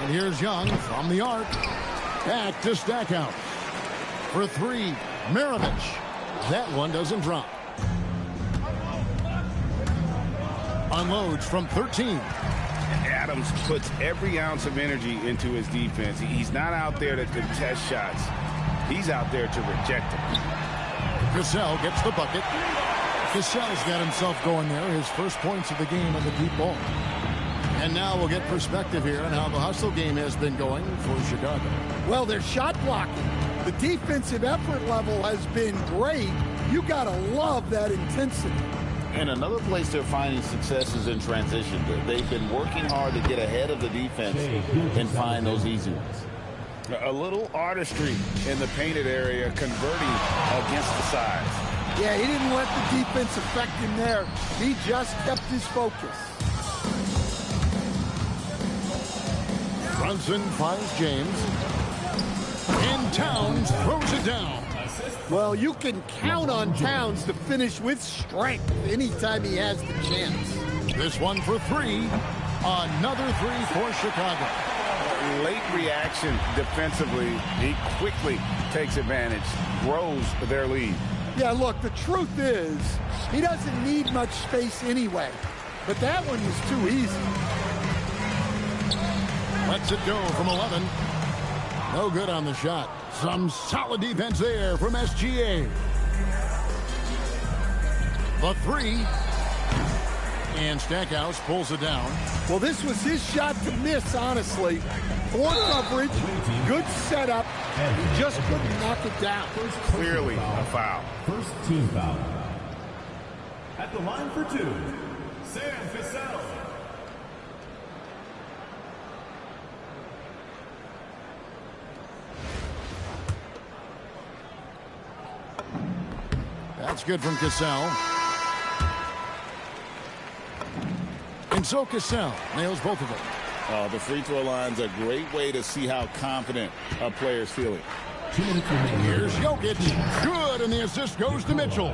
And here's Young from the arc. Back to Stackhouse. For 3, Maravich. That one doesn't drop. Unloads from 13. Adams puts every ounce of energy into his defense. He's not out there to contest shots. He's out there to reject them. Cassell gets the bucket. Cassell's got himself going there. His first points of the game on the deep ball. And now we'll get perspective here on how the hustle game has been going for Chicago. Well, they're shot blocking. The defensive effort level has been great. You got to love that intensity. And another place they're finding success is in transition. They've been working hard to get ahead of the defense and find those easy ones. A little artistry in the painted area, converting against the sides. Yeah, he didn't let the defense affect him there. He just kept his focus. Brunson finds James. And Towns throws it down. Well, you can count on Towns to finish with strength anytime he has the chance. This one for three. Another three for Chicago. Late reaction defensively. He quickly takes advantage, grows their lead. Yeah, look, the truth is, he doesn't need much space anyway. But that one was too easy. Lets it go from 11. No good on the shot. Some solid defense there from SGA. The three. And Stackhouse pulls it down. Well, this was his shot to miss, honestly. Poor coverage, good setup. He just couldn't knock it down. Clearly a foul. First team foul. At the line for two, Sam Cassell. That's good from Cassell. And so Cassell nails both of them. The free throw line's a great way to see how confident a player's feeling. Here's Jokic. Good, and the assist goes to Mitchell.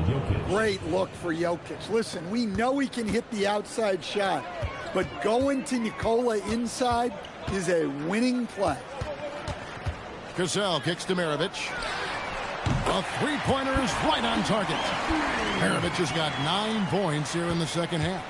Great look for Jokic. Listen, we know he can hit the outside shot, but going to Nikola inside is a winning play. Cassell kicks to Maravich. A three-pointer is right on target. Maravich has got 9 points here in the second half.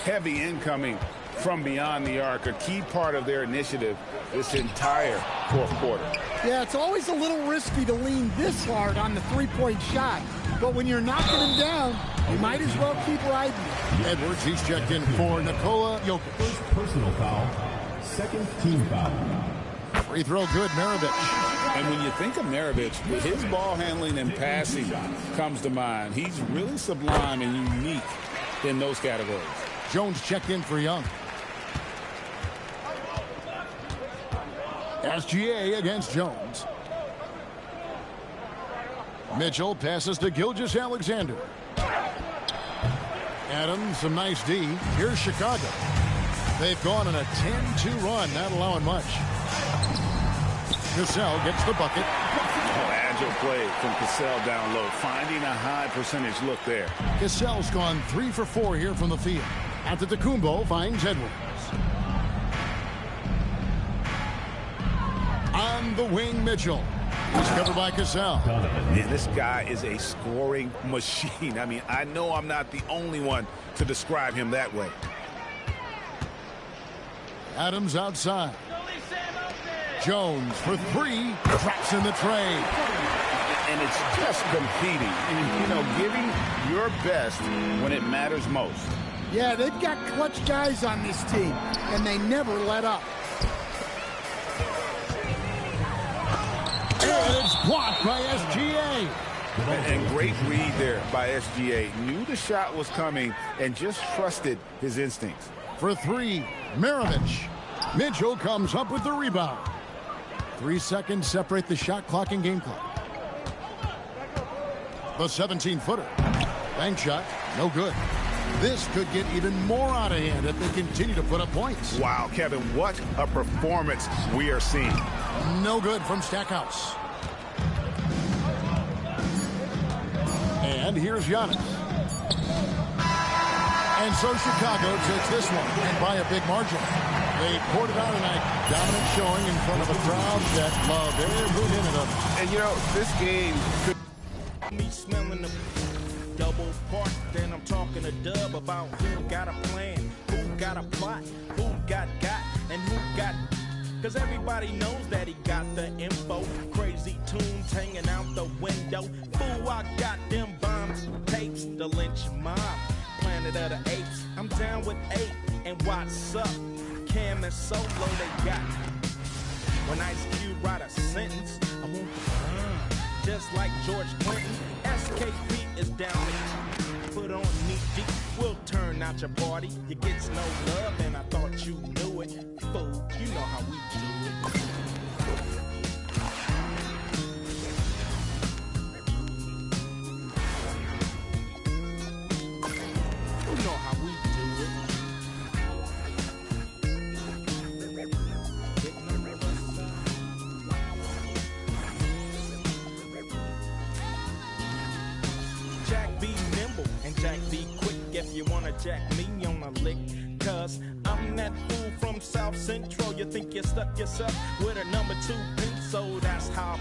Heavy incoming from beyond the arc, a key part of their initiative this entire fourth quarter. Yeah, it's always a little risky to lean this hard on the three-point shot, but when you're knocking him down, you might as well keep riding. Edwards, he's checked in for Nikola Jokic. First personal foul, second team foul. Free throw good, Maravich. And when you think of Maravich, his ball handling and passing comes to mind. He's really sublime and unique in those categories. Jones checked in for Young. SGA against Jones. Mitchell passes to Gilgeous-Alexander. Adams, some nice D. Here's Chicago. They've gone on a 10-2 run, not allowing much. Cassell gets the bucket. Agile play from Cassell down low, finding a high percentage look there. Cassell's gone 3 for 4 here from the field. Antetokounmpo finds Edwards. On the wing, Mitchell. He's covered by Cassell. Man, this guy is a scoring machine. I mean, I know I'm not the only one to describe him that way. Adams outside. Jones for 3. Traps in the trade. And it's just competing. And, you know, giving your best when it matters most. Yeah, they've got clutch guys on this team, and they never let up. And it's blocked by SGA. And great read there by SGA. Knew the shot was coming and just trusted his instincts. For 3, Maravich. Mitchell comes up with the rebound. 3 seconds separate the shot clock and game clock. The 17-footer. Bank shot, no good. This could get even more out of hand if they continue to put up points. Wow, Kevin, what a performance we are seeing. No good from Stackhouse. And here's Giannis. And so Chicago takes this one, and by a big margin. They poured it out tonight. Dominant showing in front of a crowd that loved every minute of it. And, you know, this game could... Me smelling the double park, then I'm talking to Dub about who got a plan, who got a plot, who got, and who got. Cause everybody knows that he got the info. Crazy tunes hanging out the window. Fool, I got them bombs, tapes, the lynch mob, Planet of the Apes. I'm down with 8, and what's up? Cam and Solo they got. When Ice Cube write a sentence, I want the just like George Clinton. SKP is down there. Put on knee deep, we'll turn out your party. You gets no love, and I thought you knew it. Fool, you know how we do it. Jack, be quick if you wanna jack me on a lick. Cause I'm that fool from South Central. You think you stuck yourself with a number 2 pencil? That's how.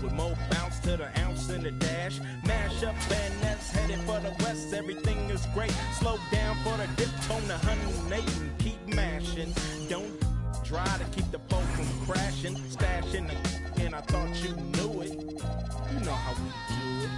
With more bounce to the ounce in the dash. Mash up and that's headed for the west. Everything is great. Slow down for the dip on the 108 and keep mashing. Don't try to keep the flow from crashing. Stash in the and I thought you knew it. You know how we do it.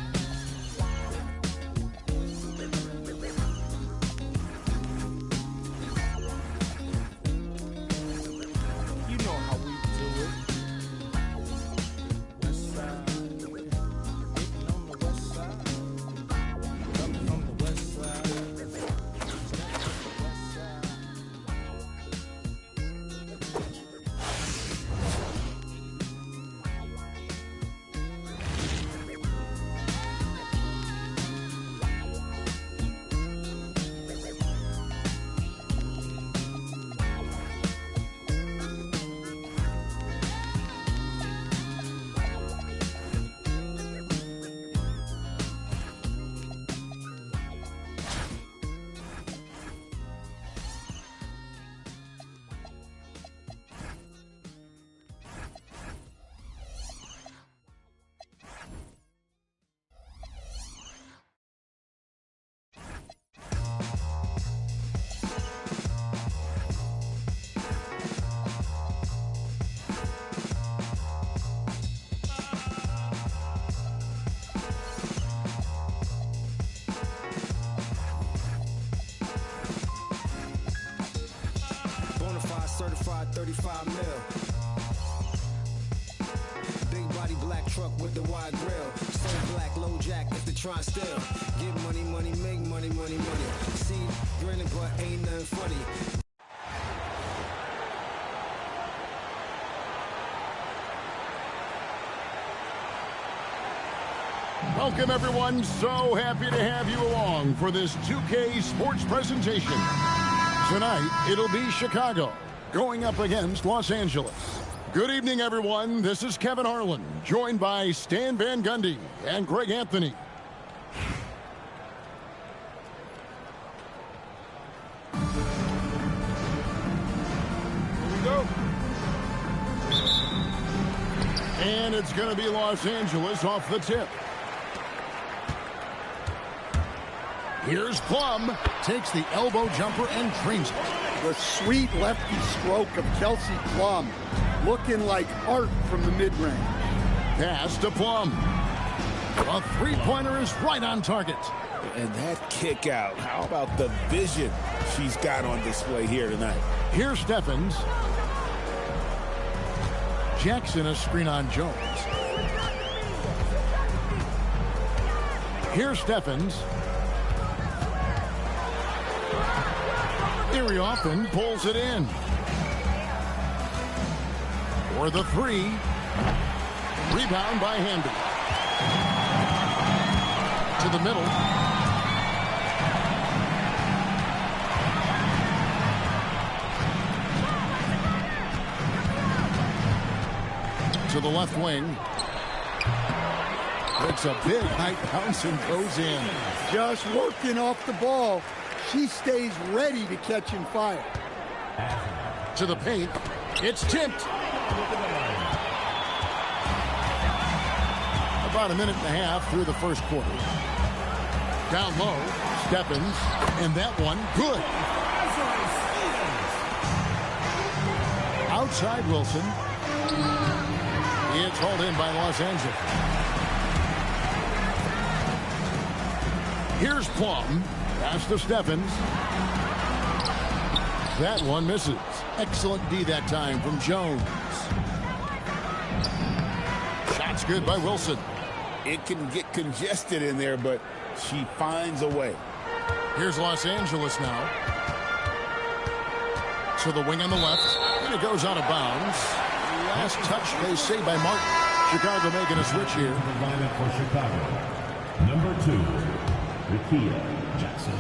Certified 35 mil. Big body black truck with the wide grill. So black, low jack if they try still. Get money, money, make money, money, money. See, grinning but ain't nothing funny. Welcome, everyone. So happy to have you along for this 2K Sports presentation. Tonight, it'll be Chicago going up against Los Angeles. Good evening, everyone. This is Kevin Harlan, joined by Stan Van Gundy and Greg Anthony. Here we go. And it's going to be Los Angeles off the tip. Here's Plum, takes the elbow jumper and drains it. The sweet lefty stroke of Kelsey Plum, looking like art from the mid-range. Pass to Plum. A three-pointer is right on target. And that kick out, how about the vision she's got on display here tonight? Here's Stephens. Jackson a screen on Jones. Here's Stephens. Iriofan pulls it in. For the three. Rebound by Hamby. To the middle. To the left wing. It's a big high bounce and goes in. Just working off the ball. She stays ready to catch and fire. To the paint. It's tipped. About a minute and a half through the first quarter. Down low. Stephens. And that one, good. Outside Wilson. It's hauled in by Los Angeles. Here's Plum. Pass to Stephens. That one misses. Excellent D that time from Jones. Shot's good by Wilson. It can get congested in there, but she finds a way. Here's Los Angeles now. To the wing on the left. And it goes out of bounds. Last touch, they say, by Martin. Chicago making a switch here. The lineup for Chicago. Number 2, Rickea Jackson.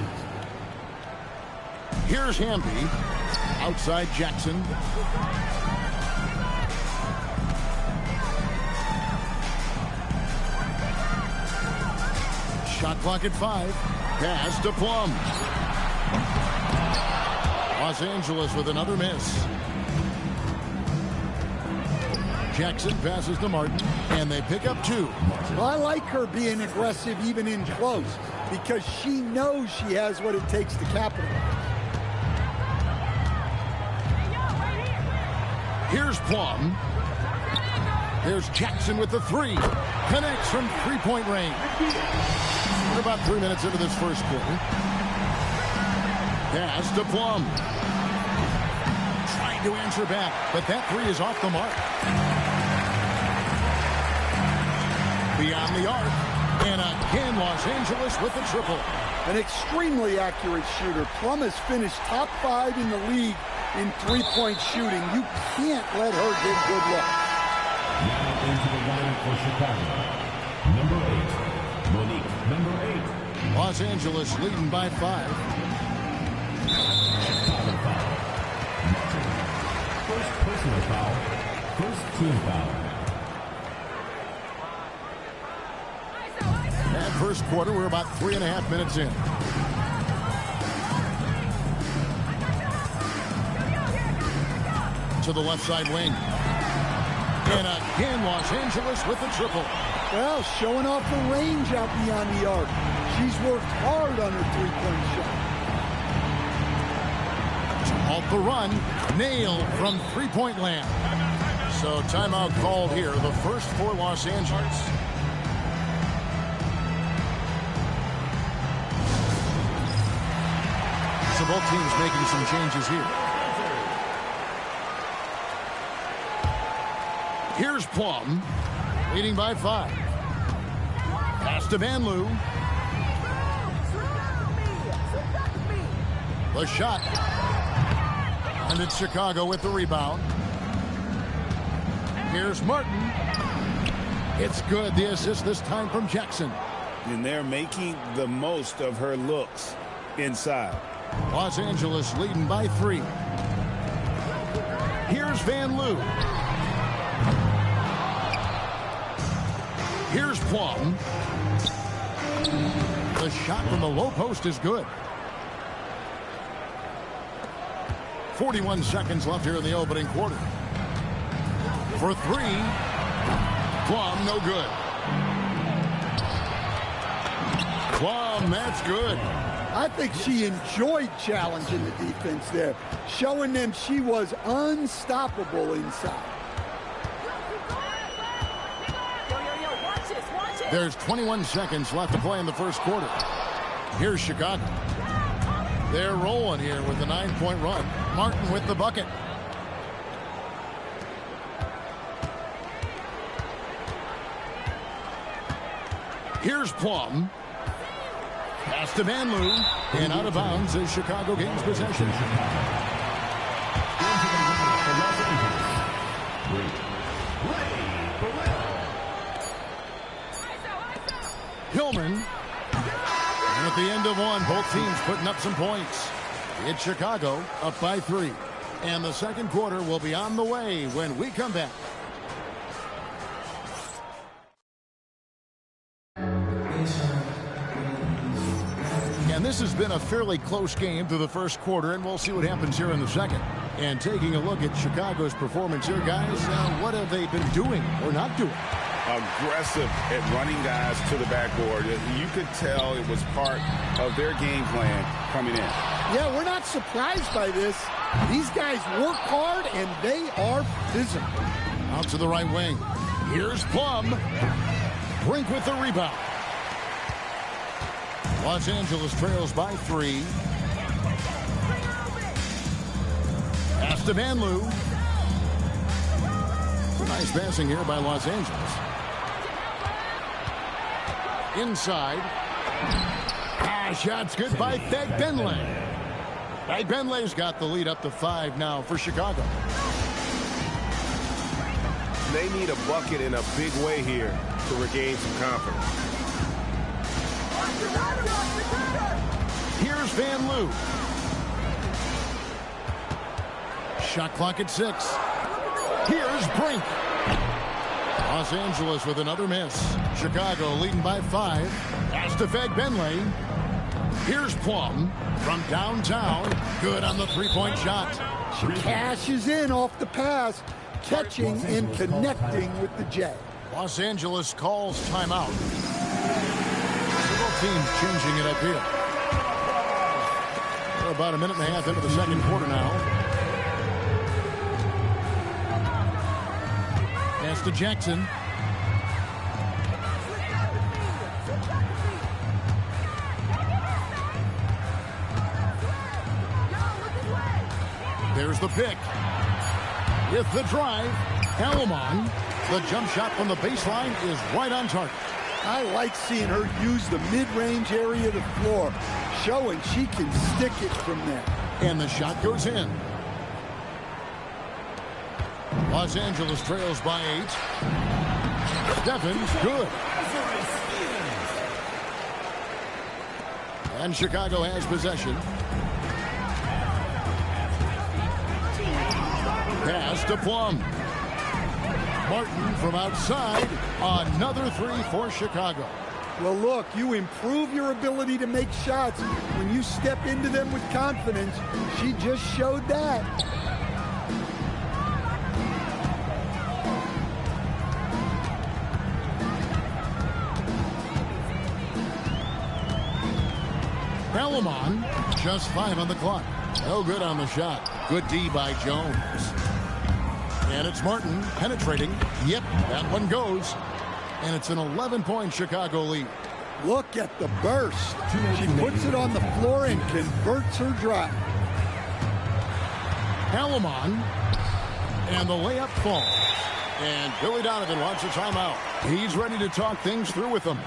Here's Hamby. Outside Jackson. Shot clock at 5. Pass to Plum. Los Angeles with another miss. Jackson passes to Martin, and they pick up 2. Well, I like her being aggressive even in close because she knows she has what it takes to capitalize. Here's Plum. There's Jackson with the 3. Connects from three-point range. We're about 3 minutes into this first quarter. Pass to Plum. Trying to answer back, but that 3 is off the mark. Beyond the arc. And again, Los Angeles with the triple. An extremely accurate shooter. Plum has finished top 5 in the league in three-point shooting. You can't let her get good luck. Now into the line for Chicago. Number 8, Monique. Number 8. Los Angeles leading by 5. Chicago foul. First personal foul. First team foul. And first quarter, we're about 3.5 minutes in. To the left side wing. And again, Los Angeles with the triple. Well, showing off the range out beyond the arc. She's worked hard on her three-point shot. To halt the run, nailed from three-point land. So timeout called here, the first for Los Angeles. So both teams making some changes here. Here's Plum, leading by 5. Pass to Vanloo. The shot. And it's Chicago with the rebound. Here's Martin. It's good. The assist this time from Jackson. And they're making the most of her looks inside. Los Angeles leading by 3. Here's Vanloo. Here's Plum. The shot from the low post is good. 41 seconds left here in the opening quarter. For 3. Plum, no good. Plum, that's good. I think she enjoyed challenging the defense there, showing them she was unstoppable inside. There's 21 seconds left to play in the first quarter. Here's Chicago. They're rolling here with a 9-point run. Martin with the bucket. Here's Plum. Pass to Vanloo. And out of bounds as Chicago gains possession. Hillman. And at the end of one, both teams putting up some points. It's Chicago up by 3. And the second quarter will be on the way when we come back. And this has been a fairly close game through the first quarter, and we'll see what happens here in the second. And taking a look at Chicago's performance here, guys, what have they been doing or not doing? Aggressive at running guys to the backboard. You could tell it was part of their game plan coming in. Yeah, we're not surprised by this. These guys work hard, and they are physical. Out to the right wing. Here's Plum. Brink with the rebound. Los Angeles trails by 3. Pass to Vanloo. Nice passing here by Los Angeles. Inside. Shot's good by Benley. Benley's got the lead up to 5 now for Chicago. They need a bucket in a big way here to regain some confidence. Here's Vanloo. Shot clock at 6. Here's Brink. Los Angeles with another miss. Chicago leading by 5. Pass to Benley. Here's Plum from downtown. Good on the three-point shot. She cashes in off the pass, catching and connecting with the J. Los Angeles calls timeout. Both teams changing it up here. We're about a minute and a half into the second quarter now. Pass to Jackson. There's the pick. With the drive, Alamon. The jump shot from the baseline is right on target. I like seeing her use the mid-range area of the floor, showing she can stick it from there. And the shot goes in. Los Angeles trails by 8. Stephens, good. And Chicago has possession. Pass to Plum. Martin from outside. Another 3 for Chicago. Well, look, you improve your ability to make shots when you step into them with confidence. She just showed that. Alamon, just 5 on the clock. No good on the shot. Good D by Jones. And it's Martin penetrating. Yep, that one goes. And it's an 11-point Chicago lead. Look at the burst. She puts it on the floor and converts her drive. Alamon. And the layup falls. And Billy Donovan wants a timeout. He's ready to talk things through with them.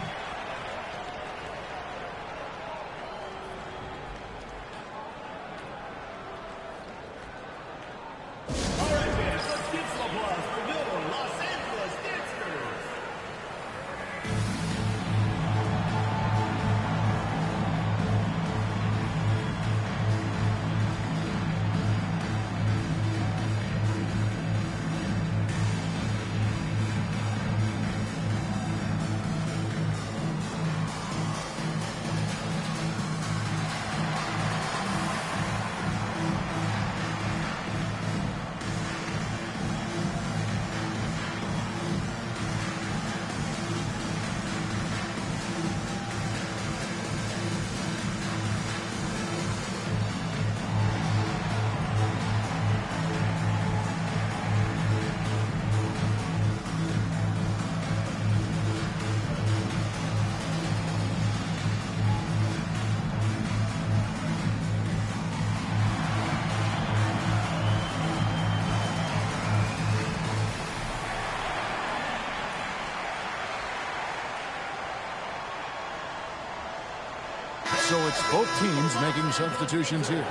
So it's both teams making substitutions here.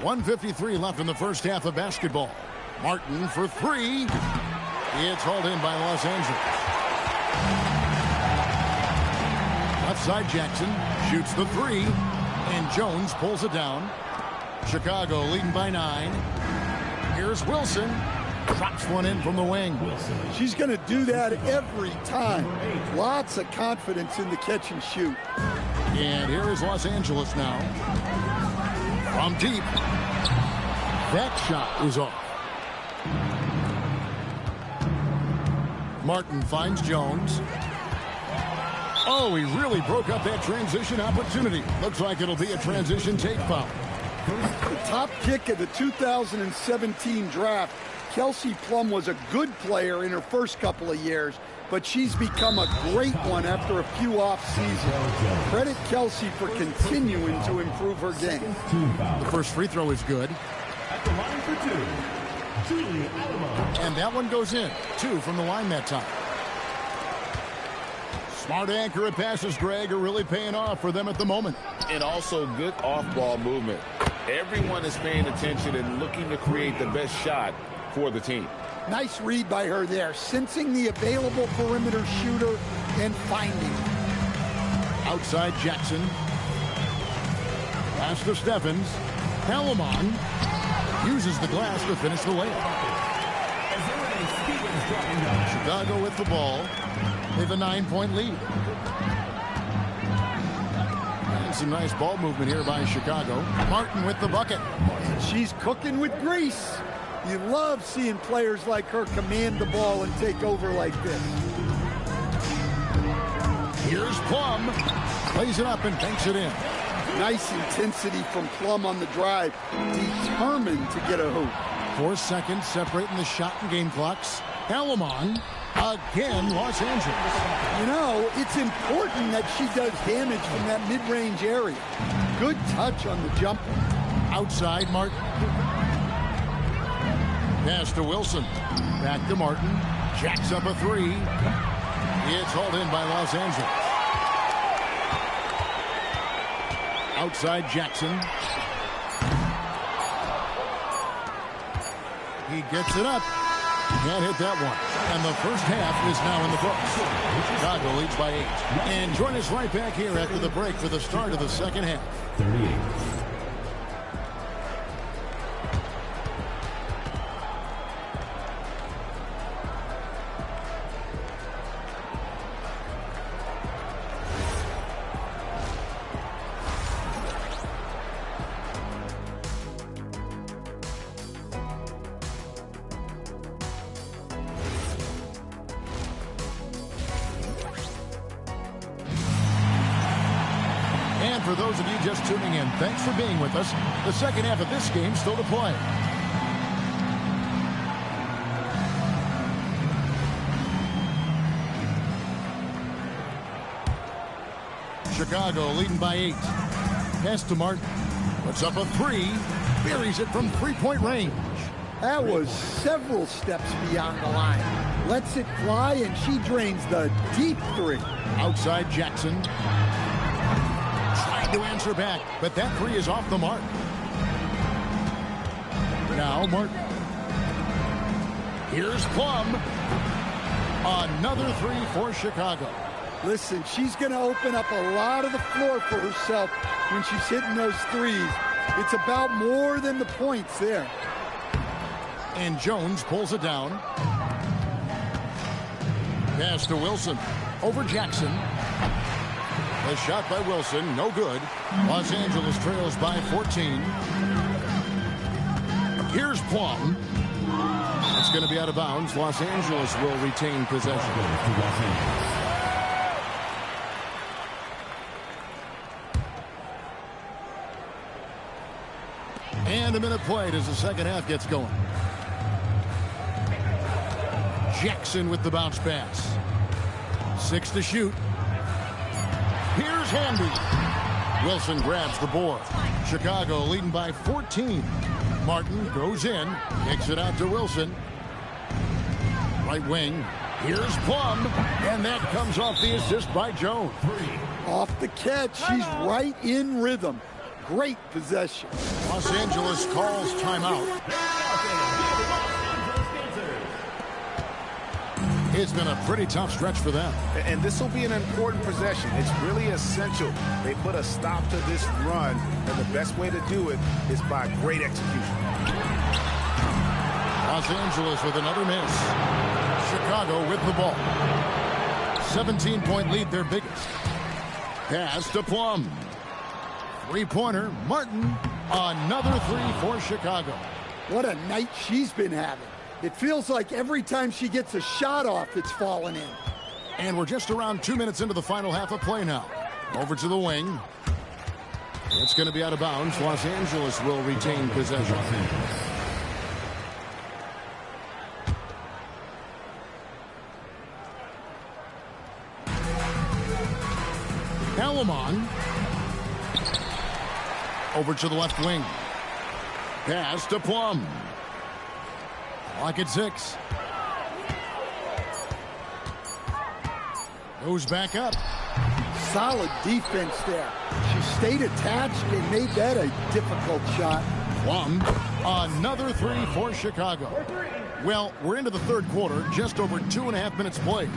.153 left in the first half of basketball. Martin for 3. It's hauled in by Los Angeles. Left side Jackson shoots the 3. And Jones pulls it down. Chicago leading by 9. Here's Wilson. Drops one in from the wing. She's going to do that every time. Lots of confidence in the catch and shoot. And here is Los Angeles now. From deep. That shot is off. Martin finds Jones. Oh, he really broke up that transition opportunity. Looks like it'll be a transition take foul. The top pick of the 2017 draft, Kelsey Plum was a good player in her first couple of years, but she's become a great one after a few off seasons. Credit Kelsey for continuing to improve her game. The first free throw is good. At the line for 2, Julie Alamon. And that one goes in. 2 from the line that time. Smart accurate passes, Greg, are really paying off for them at the moment. And also good off-ball movement. Everyone is paying attention and looking to create the best shot for the team. Nice read by her there, sensing the available perimeter shooter and finding. Outside Jackson. Pass to Steffens. Palamon uses the glass to finish the layup. Chicago with the ball. They have a 9-point lead. And some nice ball movement here by Chicago. Martin with the bucket. And she's cooking with grease. You love seeing players like her command the ball and take over like this. Here's Plum. Plays it up and banks it in. Nice intensity from Plum on the drive. Determined to get a hoop. 4 seconds separating the shot and game clocks. Palamon. Again, Los Angeles. You know, it's important that she does damage from that mid-range area. Good touch on the jumper. Outside, Martin. Pass to Wilson. Back to Martin. Jacks up a three. It's hauled in by Los Angeles. Outside Jackson. He gets it up. Can't hit that one. And the first half is now in the books. Chicago leads by 8. And join us right back here after the break for the start of the second half. 38. For those of you just tuning in, thanks for being with us. The second half of this game still to play. Chicago leading by 8. Pass to Martin. Puts up a three. Buries it from three-point range. That was several steps beyond the line. Lets it fly, and she drains the deep three. Outside Jackson. To answer back, but that three is off the mark. Now Martin. Here's Plum. Another three for Chicago. Listen, she's going to open up a lot of the floor for herself when she's hitting those threes. It's about more than the points there. And Jones pulls it down. Pass to Wilson. Over Jackson. A shot by Wilson, no good. Los Angeles trails by 14. Here's Plum. It's going to be out of bounds. Los Angeles will retain possession. And a minute played as the second half gets going. Jackson with the bounce pass. 6 to shoot. Here's Handy. Wilson grabs the board. Chicago leading by 14. Martin goes in. Kicks it out to Wilson. Right wing. Here's Plum. And that comes off the assist by Jones. Off the catch. She's right in rhythm. Great possession. Los Angeles calls timeout. It's been a pretty tough stretch for them. And this will be an important possession. It's really essential. They put a stop to this run, and the best way to do it is by great execution. Los Angeles with another miss. Chicago with the ball. 17-point lead, their biggest. Pass to Plum. Three-pointer, Martin. Another three for Chicago. What a night she's been having. It feels like every time she gets a shot off, it's falling in. And we're just around 2 minutes into the final half of play now. Over to the wing. It's going to be out of bounds. Los Angeles will retain possession. Palamon. Over to the left wing. Pass to Plum. Clock at 6. Goes back up. Solid defense there. She stayed attached and made that a difficult shot. Plum. Another three for Chicago. Well, we're into the third quarter. Just over 2.5 minutes played.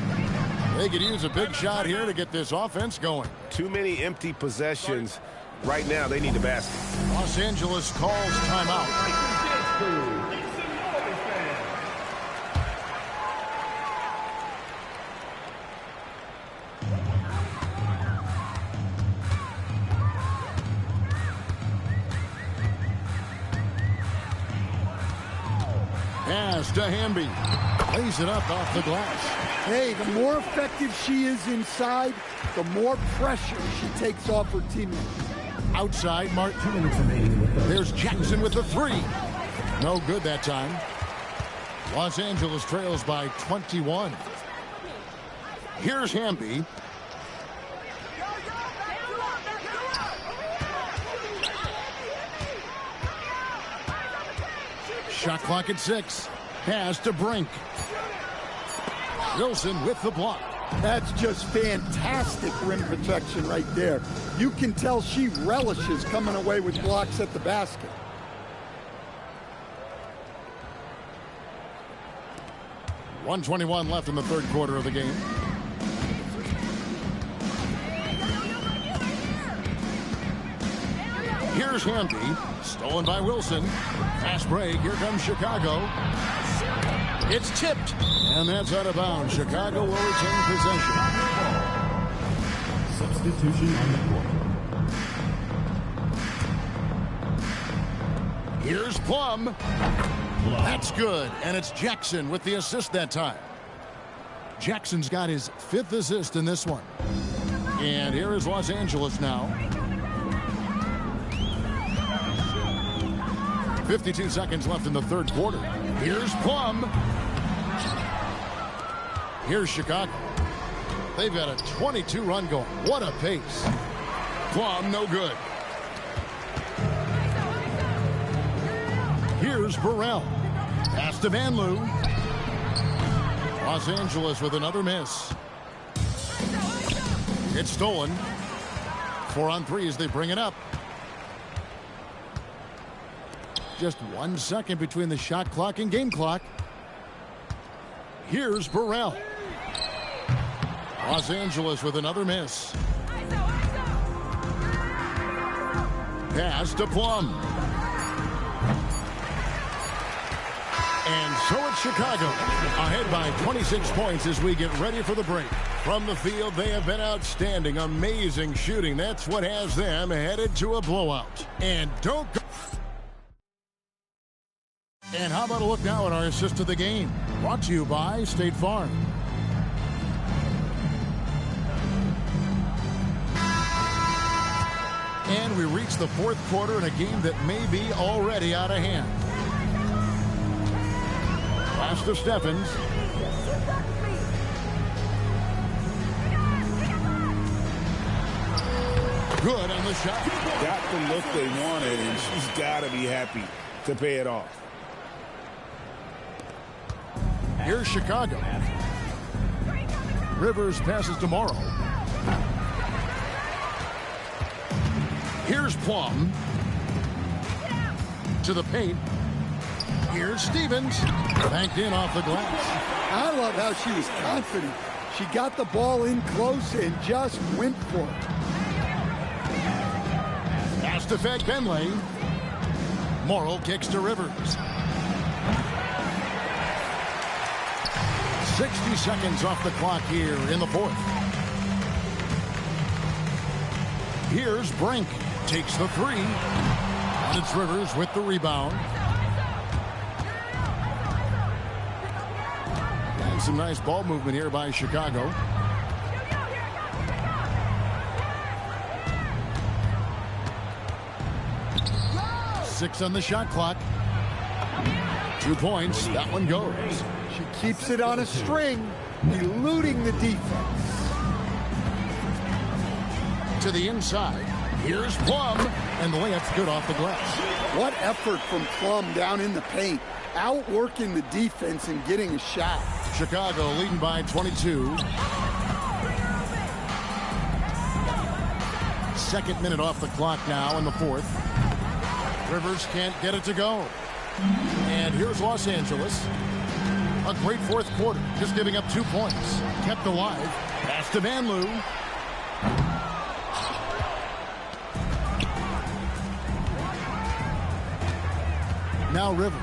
They could use a big shot here to get this offense going. Too many empty possessions. Right now, they need a basket. Los Angeles calls timeout. Pass to Hamby. Lays it up off the glass. Hey, the more effective she is inside, the more pressure she takes off her teammates. Outside, Mark. 2 minutes remaining. There's Jackson with the three. No good that time. Los Angeles trails by 21. Here's Hamby. Shot clock at 6. Pass to Brink. Wilson with the block. That's just fantastic rim protection right there. You can tell she relishes coming away with blocks at the basket. .121 left in the third quarter of the game. Here's Hamby. Stolen by Wilson. Fast break. Here comes Chicago. It's tipped. And that's out of bounds. Chicago will retain possession. Substitution on the court. Here's Plum. That's good. And it's Jackson with the assist that time. Jackson's got his 5th assist in this one. And here is Los Angeles now. 52 seconds left in the third quarter. Here's Plum. Here's Chicago. They've got a 22-run going. What a pace. Plum, no good. Here's Burrell. Pass to Van Loo. Los Angeles with another miss. It's stolen. 4 on 3 as they bring it up. Just 1 second between the shot clock and game clock. Here's Burrell. Los Angeles with another miss. Pass to Plum. And so it's Chicago ahead by 26 points as we get ready for the break. From the field, they have been outstanding. Amazing shooting. That's what has them headed to a blowout. And don't go. And how about a look now at our assist of the game? Brought to you by State Farm. And we reach the fourth quarter in a game that may be already out of hand. Pass to Stephens. Good on the shot. Got the look they wanted, and she's got to be happy to pay it off. Here's Chicago. Rivers passes to Morrow. Here's Plum. To the paint. Here's Stevens. Banked in off the glass. I love how she was confident. She got the ball in close and just went for it. Pass to Fed Benley. Morrow kicks to Rivers. 60 seconds off the clock here in the fourth. Here's Brink. Takes the three. And it's Rivers with the rebound. And some nice ball movement here by Chicago. Six on the shot clock. 2 points. That one goes. She keeps it on a string, eluding the defense. To the inside. Here's Plum. And the layup's good off the glass. What effort from Plum down in the paint. Outworking the defense and getting a shot. Chicago leading by 22. Second minute off the clock now in the fourth. Rivers can't get it to go. And here's Los Angeles. A great fourth quarter, just giving up 2 points. Kept alive. Pass to Van Loo. Now Rivers.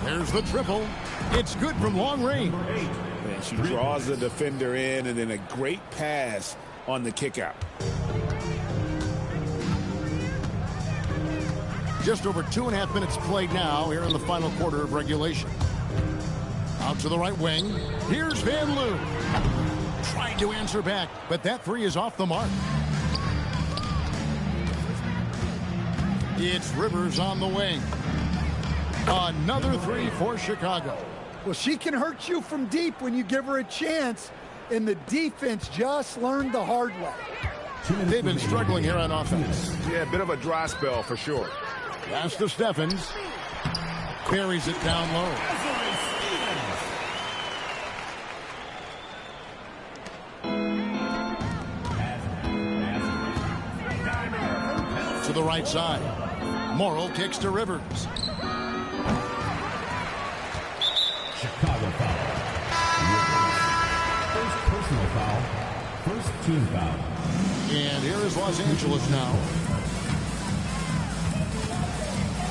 There's the triple. It's good from long range. And she draws the defender in, and then a great pass on the kick out. Just over 2.5 minutes played now here in the final quarter of regulation. Out to the right wing. Here's Van Loo. Trying to answer back, but that three is off the mark. It's Rivers on the wing. Another three for Chicago. Well, she can hurt you from deep when you give her a chance, and the defense just learned the hard way. They've been struggling here on offense. Yeah, a bit of a dry spell for sure. Pass to Steffens. Carries it down low. To the right side. Morrill kicks to Rivers. Chicago foul. First personal foul. First team foul. And here is Los Angeles now.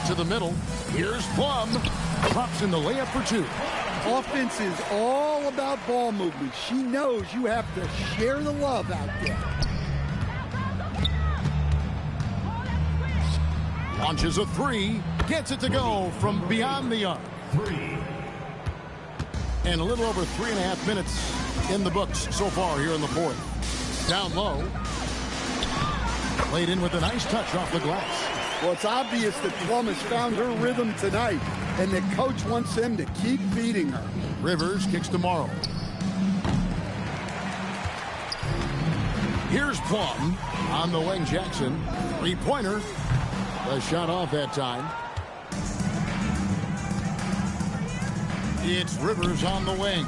To the middle. Here's Plum. Drops in the layup for two. Offense is all about ball movement. She knows you have to share the love out there. Launches a three. Gets it to go from beyond the arc. And a little over 3.5 minutes in the books so far here in the fourth. Down low. Played in with a nice touch off the glass. Well, it's obvious that Plum has found her rhythm tonight, and the coach wants them to keep feeding her. Rivers kicks to Morrill. Here's Plum on the wing. Jackson. Three-pointer. A shot off that time. It's Rivers on the wing.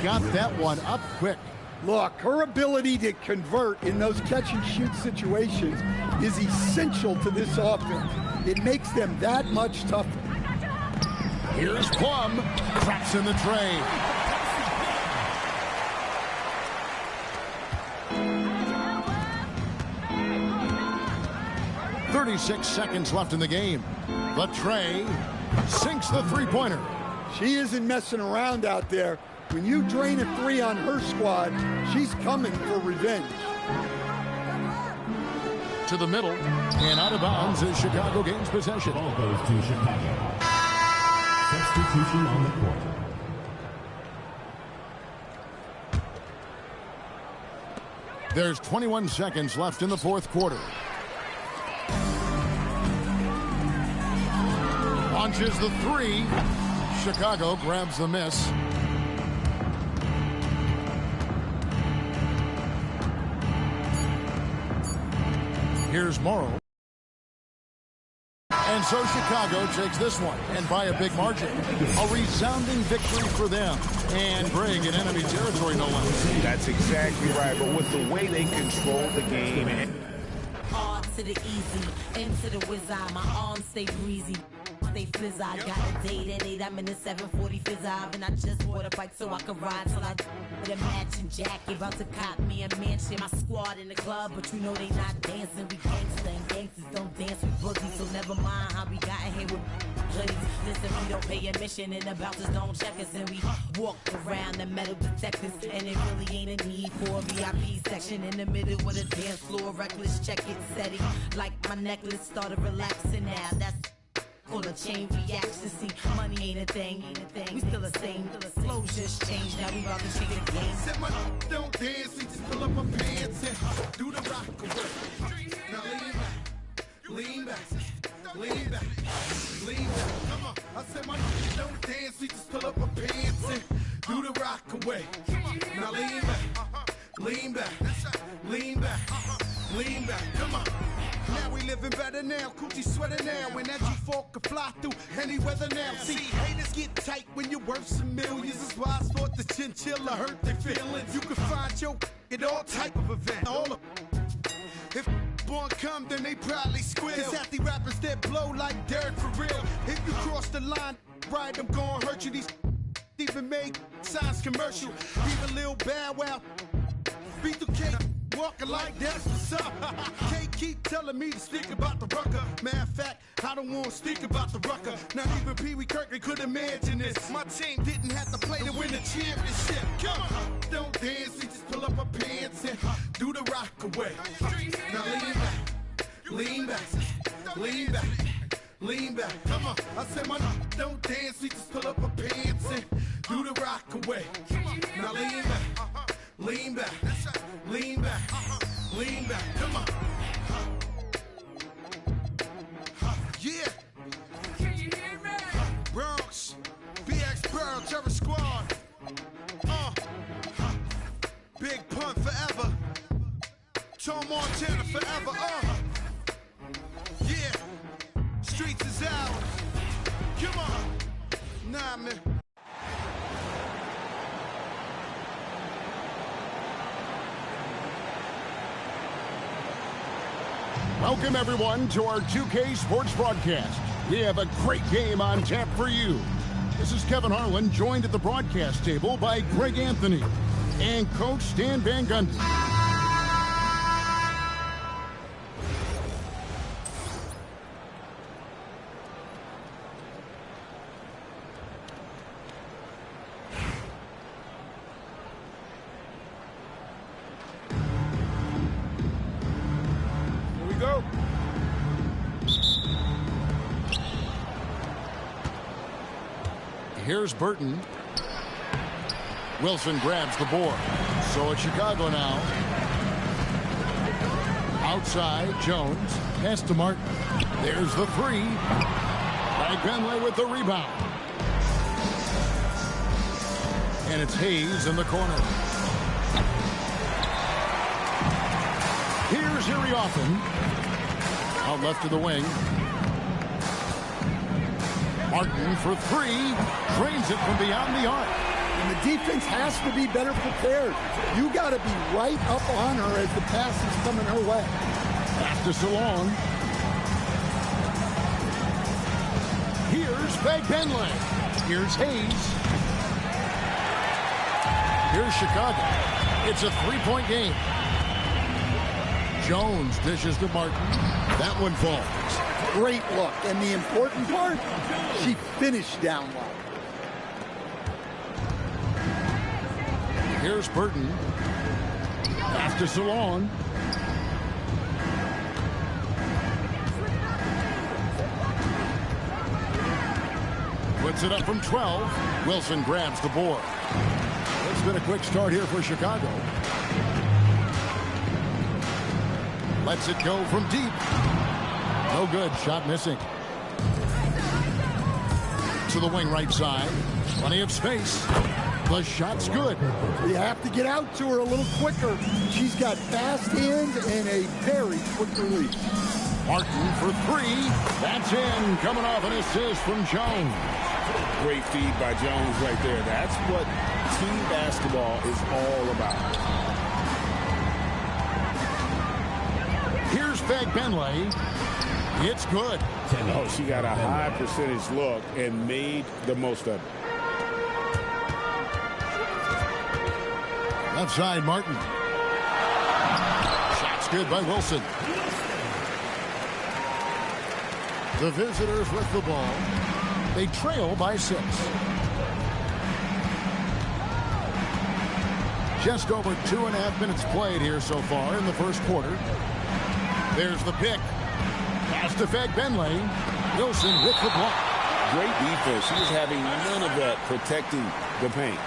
Got that one up quick. Look, her ability to convert in those catch-and-shoot situations is essential to this offense. It makes them that much tougher. Here's Plum. Traps in the tray. .36 seconds left in the game. The tray sinks the three-pointer. She isn't messing around out there. When you drain a three on her squad, she's coming for revenge. To the middle, and out of bounds as Chicago gains possession. Ball goes to Chicago. Substitution on the court. There's 21 seconds left in the fourth quarter. Launches the three. Chicago grabs the miss. Here's Morrill. And so Chicago takes this one, and by a big margin. A resounding victory for them. And Greg in enemy territory, no less. That's exactly right, but with the way they control the game. Hard to the easy, into the wizard, my arms stay breezy. They fizz, I got a date at 8, I'm in the 740 fizz, and I just bought a bike so I can ride till I with a matching jacket, about to cop me a mansion, my squad in the club, but you know they not dancing, we gangsta and gangsters don't dance with boogies, so never mind how we got here with hoodies. Listen, we don't pay admission and the bouncers don't check us, and we walk around the metal detectors, and it really ain't a need for a VIP section in the middle with a dance floor, reckless check it, setting like my necklace started relaxing now, that's full of chain reaction. See, money ain't a thing, we still the same. Flows just changed, now we about to change the game. Said my don't dance, we just pull up my pants and do the rock away. Now lean back, lean back, lean back. Come on, I said my don't dance, we just pull up my pants and do the rock away. Now lean back, lean back, lean back, lean back. Come on. Now we living better now, coochie sweater now, and that G4 can fly through any weather now. See, haters get tight when you're worth some millions. That's why I thought the chinchilla hurt their feelings. You can find your at all type of event. All of if born come, then they probably squeal. It's healthy rappers that blow like dirt for real. If you cross the line, right, I'm gonna hurt you. These even made science commercial. Even Lil Bow Wow. B2K walking like that's what's up. Can't keep telling me to speak about the rucker. Matter of fact, I don't want to speak about the rucker. Not even Pee Wee Kirkland could imagine this. My team didn't have to play to win the championship. Come on, don't dance, we just pull up our pants and do the rock away. Now lean back, lean back, lean back. Come on, I said my don't dance, we just pull up our pants and do the rock away. Now lean back, lean back, lean back, lean back. Come on. Yeah. Bronx, BX Pearl, Terror Squad. Big Pun forever. Tom Montana forever. Yeah. Streets is ours. Come on. Nah, man. Welcome, everyone, to our 2K Sports broadcast. We have a great game on tap for you. This is Kevin Harlan, joined at the broadcast table by Greg Anthony and Coach Stan Van Gundy. Go. Here's Burton. Wilson grabs the board. So it's Chicago now. Outside, Jones. Pass to Martin. There's the three. Benley with the rebound. And it's Hayes in the corner. Here's Iriothan. Out left to the wing. Martin for three. Drains it from beyond the arc. And the defense has to be better prepared. You got to be right up on her as the pass is coming her way. Pass to Salon. Here's Benley. Here's Hayes. Here's Chicago. It's a three-point game. Jones dishes to Martin. That one falls. Great look. And the important part, she finished down low. Here's Burton. Pass to Salon. Puts it up from 12. Wilson grabs the board. It's been a quick start here for Chicago. Lets it go from deep. No good. Shot missing. To the wing right side. Plenty of space. The shot's good. You have to get out to her a little quicker. She's got fast hands and a very quick release. Martin for three. That's in. Coming off an assist from Jones. Great feed by Jones right there. That's what team basketball is all about. Here's Benley. It's good. Oh, she got a high percentage look and made the most of it. Left side, Martin. Shot's good by Wilson. The visitors with the ball. They trail by 6. Just over 2.5 minutes played here so far in the first quarter. There's the pick. Pass to Benley. Wilson with the block. Great defense. She was having none of that protecting the paint.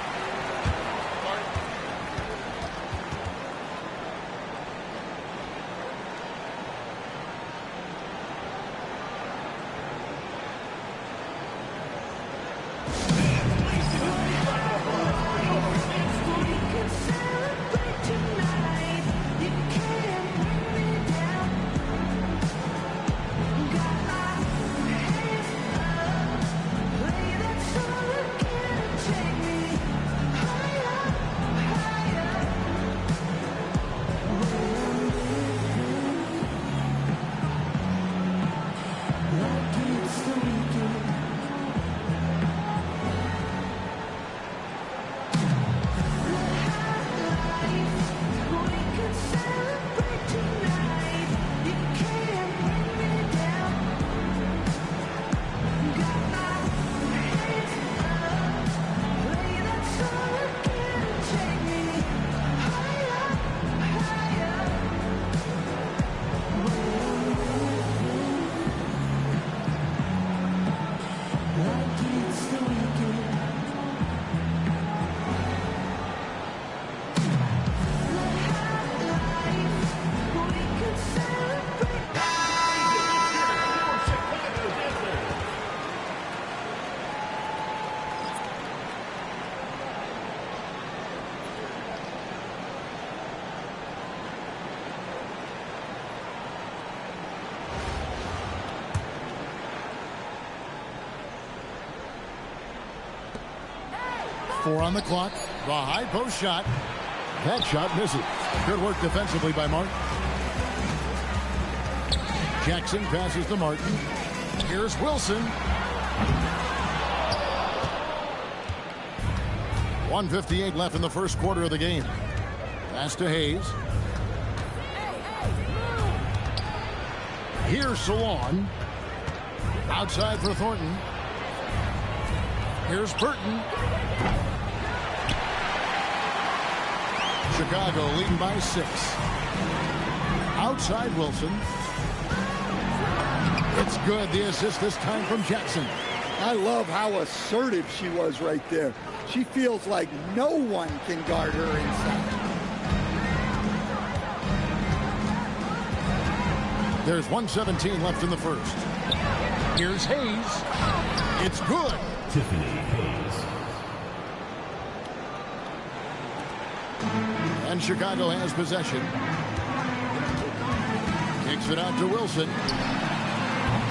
4 on the clock. The high post shot. That shot misses. Good work defensively by Martin. Jackson passes to Martin. Here's Wilson. 1:58 left in the first quarter of the game. Pass to Hayes. Here's Salon. Outside for Thornton. Here's Burton. Chicago leading by 6. Outside Wilson. It's good. The assist this time from Jackson. I love how assertive she was right there. She feels like no one can guard her inside. There's 1:17 left in the first. Here's Hayes. It's good. Tiffany Hayes. And Chicago has possession. Kicks it out to Wilson.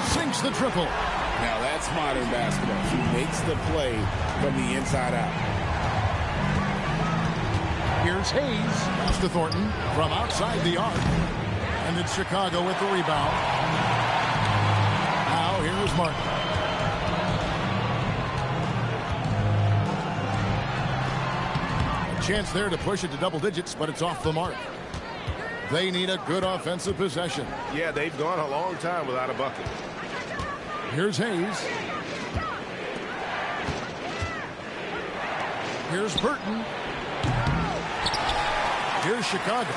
Sinks the triple. Now that's modern basketball. She makes the play from the inside out. Here's Hayes. Pass to Thornton from outside the arc. And it's Chicago with the rebound. Now here's Martin. A chance there to push it to double digits, but it's off the mark. They need a good offensive possession. Yeah, they've gone a long time without a bucket. Here's Hayes. Here's Burton. Here's Chicago.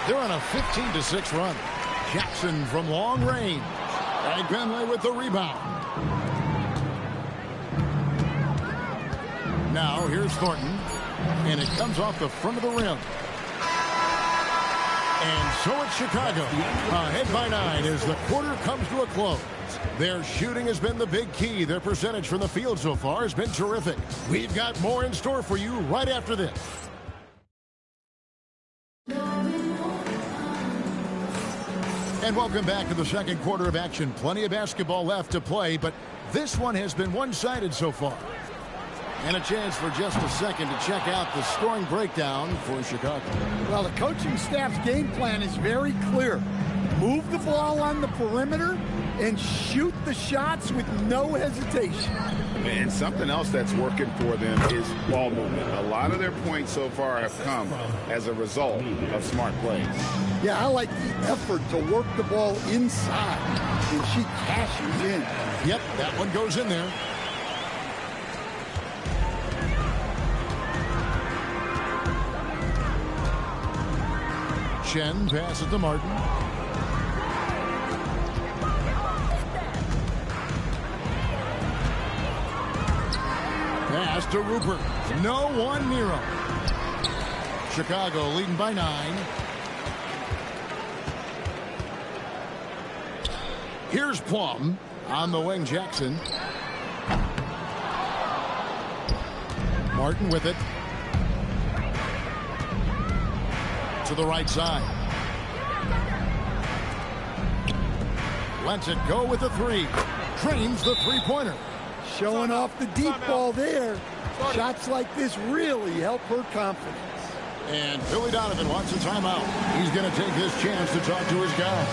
They're on a 15-6 run. Jackson from long range. And Benley with the rebound. Now here's Thornton. And it comes off the front of the rim. And so it's Chicago. Ahead by 9 as the quarter comes to a close. Their shooting has been the big key. Their percentage from the field so far has been terrific. We've got more in store for you right after this. And welcome back to the second quarter of action. Plenty of basketball left to play, but this one has been one-sided so far. And a chance for just a second to check out the scoring breakdown for Chicago. Well, the coaching staff's game plan is very clear. Move the ball on the perimeter and shoot the shots with no hesitation. And something else that's working for them is ball movement. A lot of their points so far have come as a result of smart plays. Yeah, I like the effort to work the ball inside, and she cashes in. Yep, that one goes in there. Chen passes to Martin. Pass to Rupert. No one near him. Chicago leading by 9. Here's Plum on the wing. Jackson. Martin with it. To the right side. Lets it go with the 3. Trains the three-pointer. Showing off the deep ball there. Shots like this really help her confidence. And Billy Donovan wants a timeout. He's going to take this chance to talk to his guy.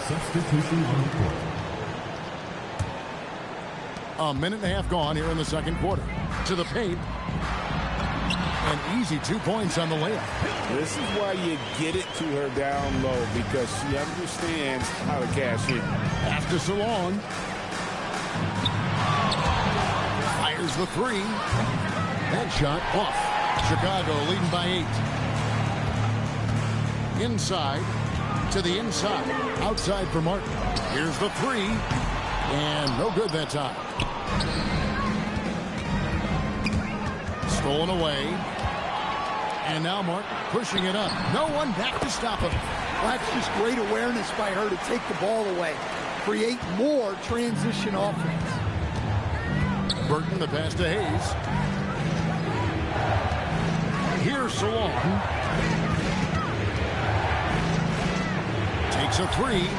Substitution on the court. A minute and a half gone here in the second quarter. To the paint. An easy 2 points on the layup. This is why you get it to her down low, because she understands how to cash in. After so long. Fires the three. That shot off. Chicago leading by 8. Inside. To the inside. Outside for Martin. Here's the three. And no good that time. Stolen away. And now Martin pushing it up. No one back to stop him. That's just great awareness by her to take the ball away. Create more transition offense. Burton, the pass to Hayes. Here's Salon. Takes a three.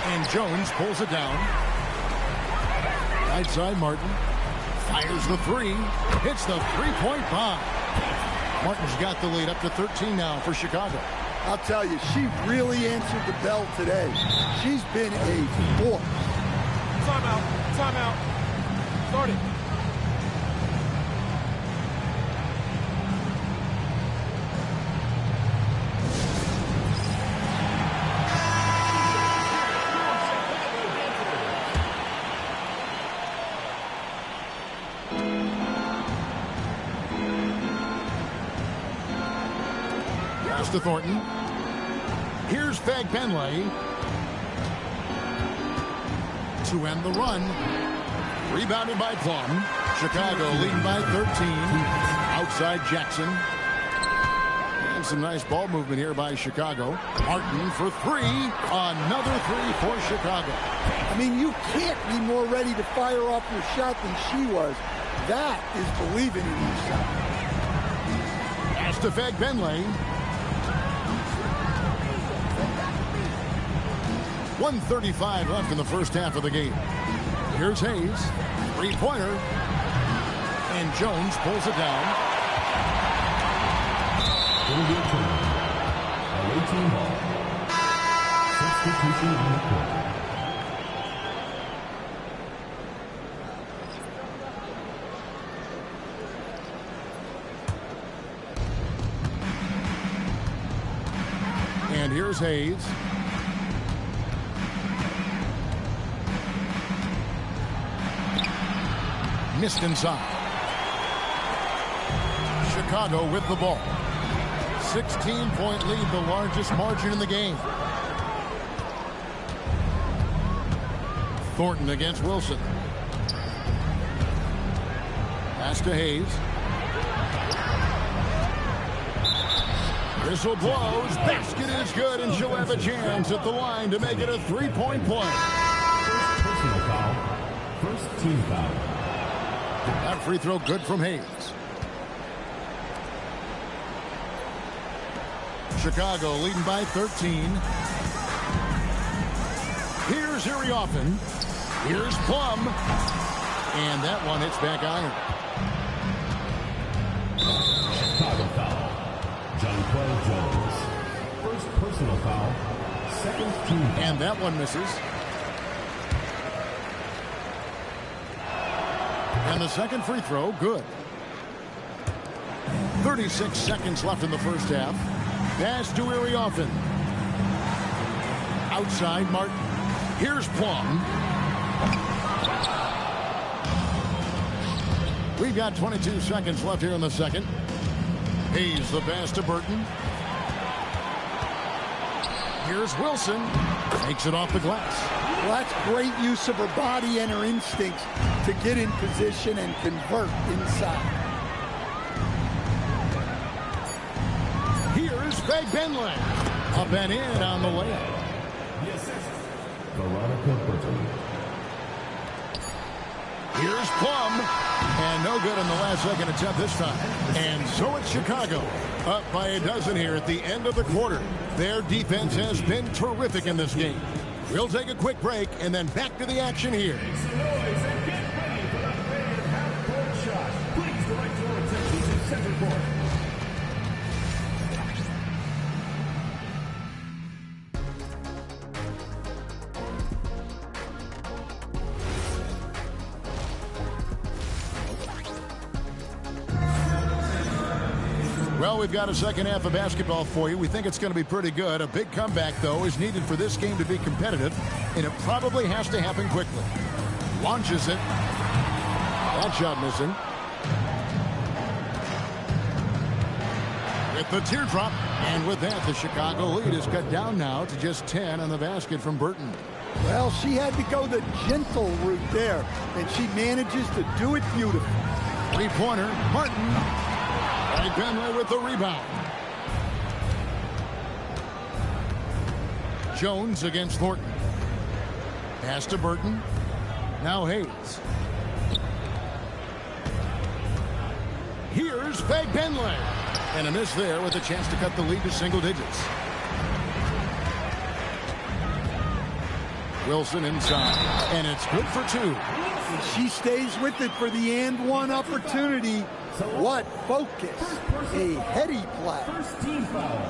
And Jones pulls it down. Right side, Martin. Fires the three. Hits the three-point bomb. Martin's got the lead up to 13 now for Chicago. I'll tell you, she really answered the bell today. She's been a force. Timeout. Timeout. Start it. To Thornton. Here's Fagbenley to end the run. Rebounded by Plum. Chicago leading by 13. Outside Jackson. And some nice ball movement here by Chicago. Martin for three. Another three for Chicago. I mean, you can't be more ready to fire off your shot than she was. That is believing in yourself. Pass to Fagbenley. 1:35 left in the first half of the game. Here's Hayes. Three-pointer. And Jones pulls it down. And here's Hayes. Missed inside. Chicago with the ball. 16-point lead, the largest margin in the game. Thornton against Wilson. Pass to Hayes. Whistle blows. Basket is good, and she'll have a chance at the line to make it a three-point play. First personal foul. First team foul. That free throw good from Hayes. Chicago leading by 13. Here's Iriofan. Here's Plum. And that one hits back iron. Chicago foul. Jonquel Jones. First personal foul. Second team foul. And that one misses. And the second free throw, good. 36 seconds left in the first half. Pass to Iriofan. Outside, Martin. Here's Plum. We've got 22 seconds left here in the second. Hayes the pass to Burton. Here's Wilson. Takes it off the glass. Well, that's great use of her body and her instincts to get in position and convert inside. Here's Fagbenley. Up and in on the layup. The assist. Veronica Burton. Here's Plum. And no good in the last second attempt this time. And so it's Chicago. Up by a dozen here at the end of the quarter. Their defense has been terrific in this game. We'll take a quick break and then back to the action here. Well, we've got a second half of basketball for you. We think it's going to be pretty good. A big comeback, though, is needed for this game to be competitive, and it probably has to happen quickly. Launches it. That shot missing. With the teardrop, and with that, the Chicago lead is cut down now to just 10 on the basket from Burton. Well, she had to go the gentle route there, and she manages to do it beautifully. Three-pointer, Martin. Right, Benley with the rebound. Jones against Thornton. Pass to Burton. Now Hayes. Here's Fag Benley. And a miss there with a chance to cut the lead to single digits. Wilson inside. And it's good for two. And she stays with it for the and one opportunity. What focus. A heady play. First team foul.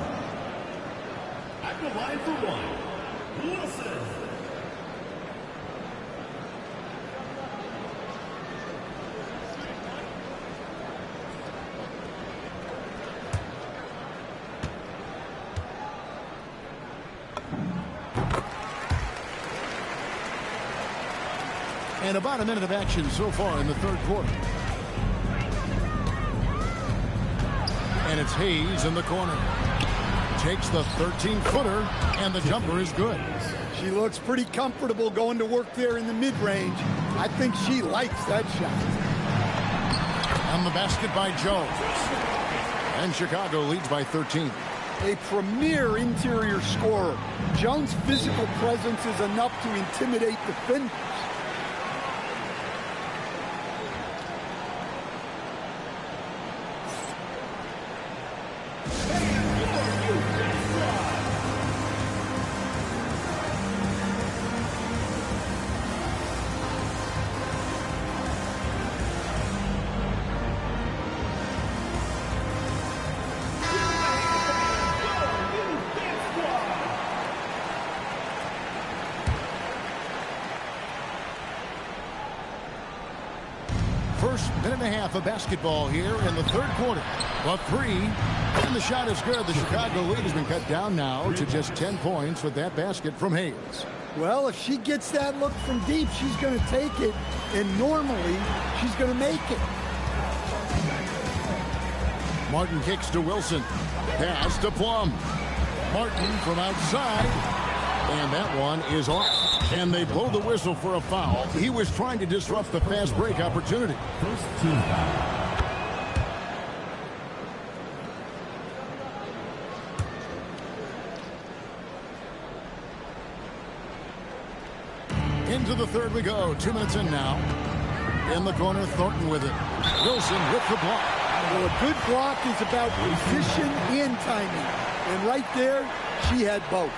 At the line for one, Wilson. And about a minute of action so far in the third quarter. And it's Hayes in the corner. Takes the 13-footer, and the jumper is good. She looks pretty comfortable going to work there in the mid-range. I think she likes that shot. On the basket by Jones. And Chicago leads by 13. A premier interior scorer. Jones' physical presence is enough to intimidate defenders. First minute and a half of basketball here in the third quarter. A three, and the shot is good. The Chicago lead has been cut down now to just 10 points with that basket from Hayes. Well, if she gets that look from deep, she's going to take it, and normally she's going to make it. Martin kicks to Wilson. Pass to Plum. Martin from outside. And that one is off. And they blow the whistle for a foul. He was trying to disrupt the fast break opportunity. First team foul. Into the third we go. 2 minutes in now. In the corner, Thornton with it. Wilson with the block. Well, a good block is about position and timing. And right there, she had both.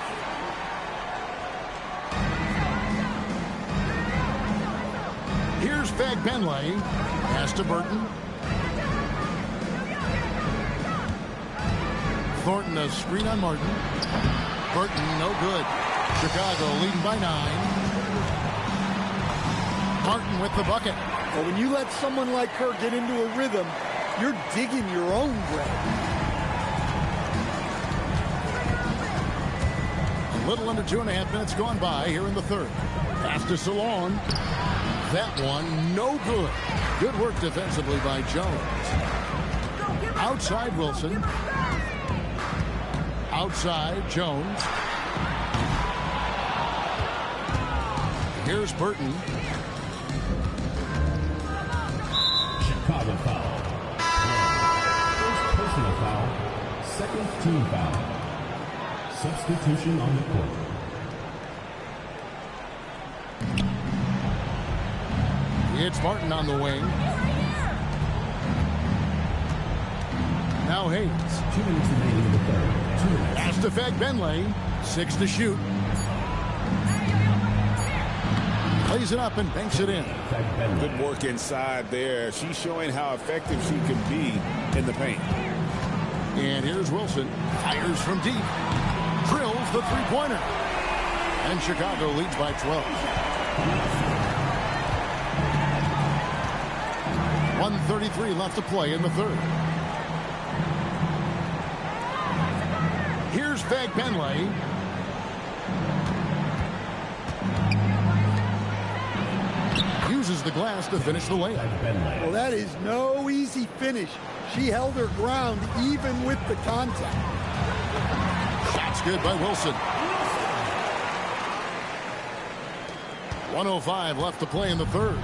Here's Fag Benley. Pass to Burton. Thornton a screen on Martin. Burton no good. Chicago leading by 9. Martin with the bucket. Well, when you let someone like her get into a rhythm, you're digging your own grave. A little under 2.5 minutes gone by here in the third. Pass to Salon. That one, no good. Good work defensively by Jones. Outside Wilson. Outside Jones. Here's Burton. Chicago foul. First personal foul. Second team foul. Substitution on the court. It's Martin on the wing. Now Hayes. 2 minutes remaining in the third. 2 minutes. Pass to Fag Benley. 6 to shoot. Plays it up and banks it in. Good work inside there. She's showing how effective she can be in the paint. And here's Wilson. Fires from deep. Drills the three-pointer. And Chicago leads by 12. 1:33 left to play in the third. Here's Benley. Uses the glass to finish the layup. Well, that is no easy finish. She held her ground even with the contact. Shot's good by Wilson. 1:05 left to play in the third.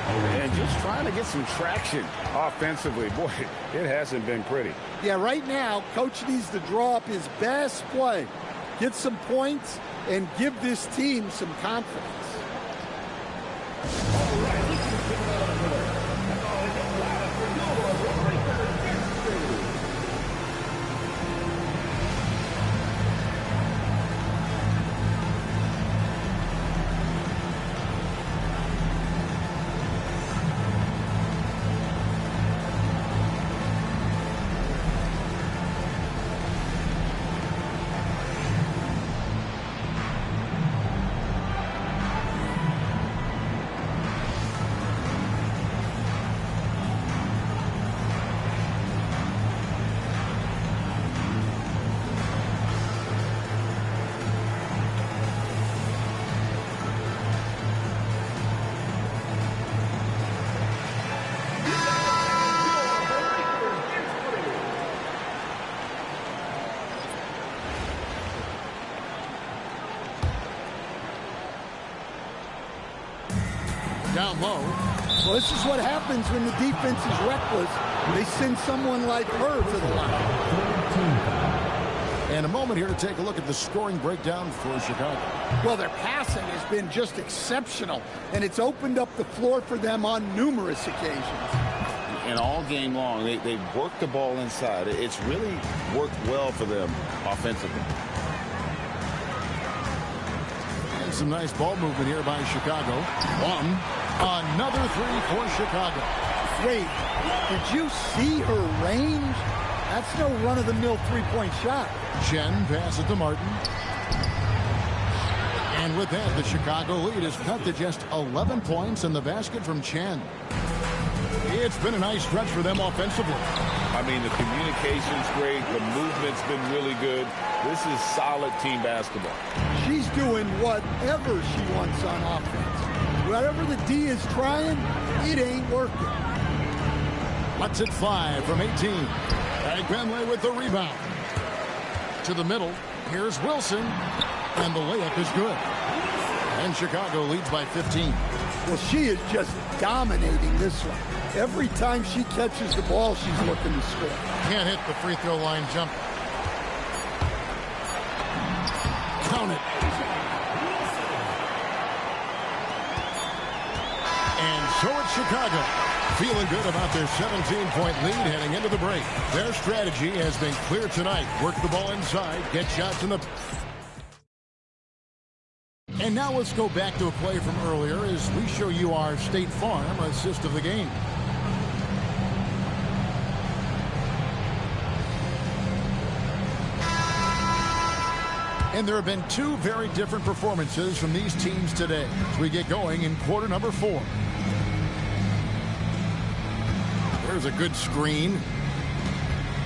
And just trying to get some traction offensively. Boy, it hasn't been pretty. Yeah, right now, Coach needs to draw up his best play, get some points, and give this team some confidence. Down low. Well, this is what happens when the defense is reckless. They send someone like her to the line. And a moment here to take a look at the scoring breakdown for Chicago. Well, their passing has been just exceptional, and it's opened up the floor for them on numerous occasions. And all game long, they've worked the ball inside. It's really worked well for them offensively. And some nice ball movement here by Chicago. Another three for Chicago. Wait, did you see her range? That's no run-of-the-mill three-point shot. Chen passes to Martin. And with that, the Chicago lead is cut to just 11 points in the basket from Chen. It's been a nice stretch for them offensively. I mean, the communication's great. The movement's been really good. This is solid team basketball. She's doing whatever she wants on offense. Whatever the D is trying, it ain't working. Let's hit 5 from 18. Benley with the rebound. To the middle. Here's Wilson. And the layup is good. And Chicago leads by 15. Well, she is just dominating this one. Every time she catches the ball, she's looking to score. Can't hit the free throw line jump. Count it. And so it's Chicago. Feeling good about their 17-point lead heading into the break. Their strategy has been clear tonight. Work the ball inside, get shots in the... And now let's go back to a play from earlier as we show you our State Farm assist of the game. And there have been two very different performances from these teams today as we get going in quarter number 4. There's a good screen.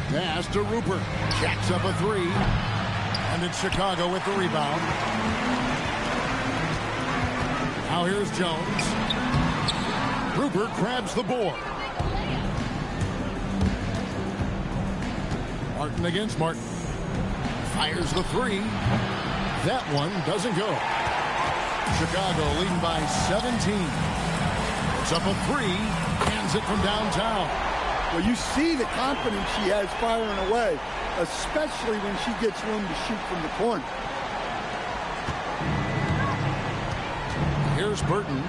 Pass to Rupert. Jacks up a three. And it's Chicago with the rebound. Now here's Jones. Rupert grabs the board. Martin against Martin. Fires the three. That one doesn't go. Chicago leading by 17. It's up a three. Hands it from downtown. Well, you see the confidence she has firing away, especially when she gets room to shoot from the corner. Here's Burton.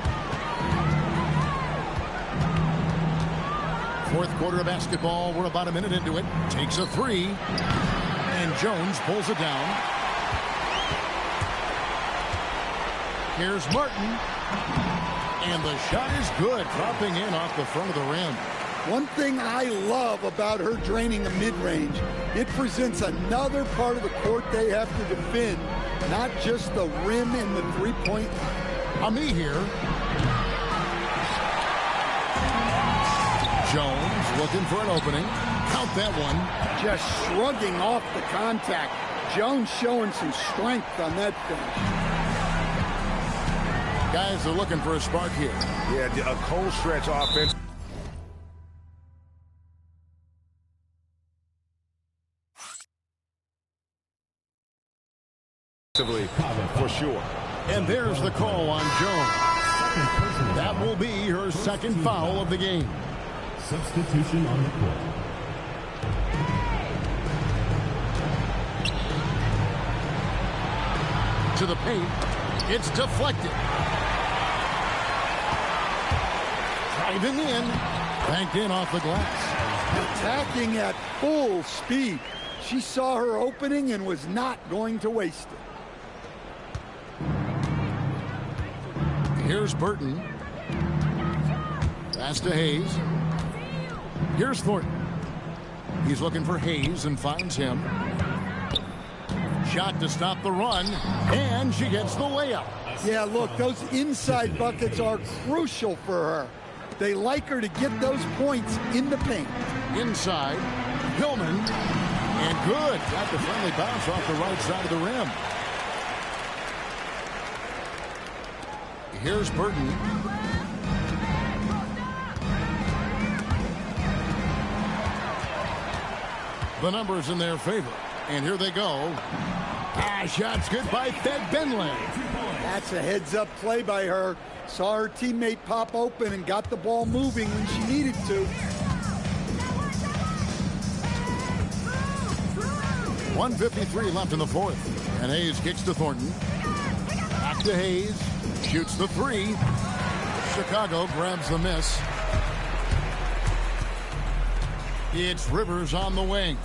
Fourth quarter of basketball. We're about a minute into it. Takes a three. And Jones pulls it down. Here's Martin. And the shot is good. Dropping in off the front of the rim. One thing I love about her draining the mid-range, it presents another part of the court they have to defend, not just the rim and the three-point line. Ami here. Jones looking for an opening. Count that one. Just shrugging off the contact. Jones showing some strength on that finish. Guys are looking for a spark here. Yeah, a cold stretch offense. For sure. And there's the call on Jones. That will be her second foul of the game. Substitution on the court. To the paint. It's deflected. Driving in. Banked in off the glass. Attacking at full speed. She saw her opening and was not going to waste it. Here's Burton. Pass to Hayes. Here's Thornton. He's looking for Hayes and finds him. Shot to stop the run, and she gets the layup. Yeah, look, those inside buckets are crucial for her. They like her to get those points in the paint. Inside, Hillman, and good. Got the friendly bounce off the right side of the rim. Here's Burton. The numbers in their favor. And here they go. Shot's good by Benley. That's a heads-up play by her. Saw her teammate pop open and got the ball moving when she needed to. 1:53 left in the fourth. And Hayes kicks to Thornton. Back to Hayes. Shoots the three. Chicago grabs the miss. It's Rivers on the wing.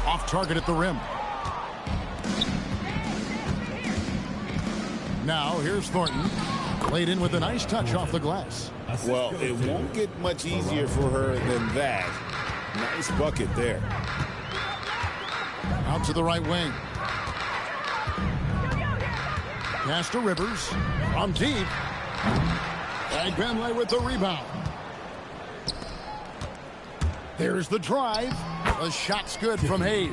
Off target at the rim. Now here's Thornton. Laid in with a nice touch off the glass. Well, it won't get much easier for her than that. Nice bucket there. Out to the right wing. Pass to Rivers. From deep. Benley with the rebound. There's the drive. The shot's good from Hayes.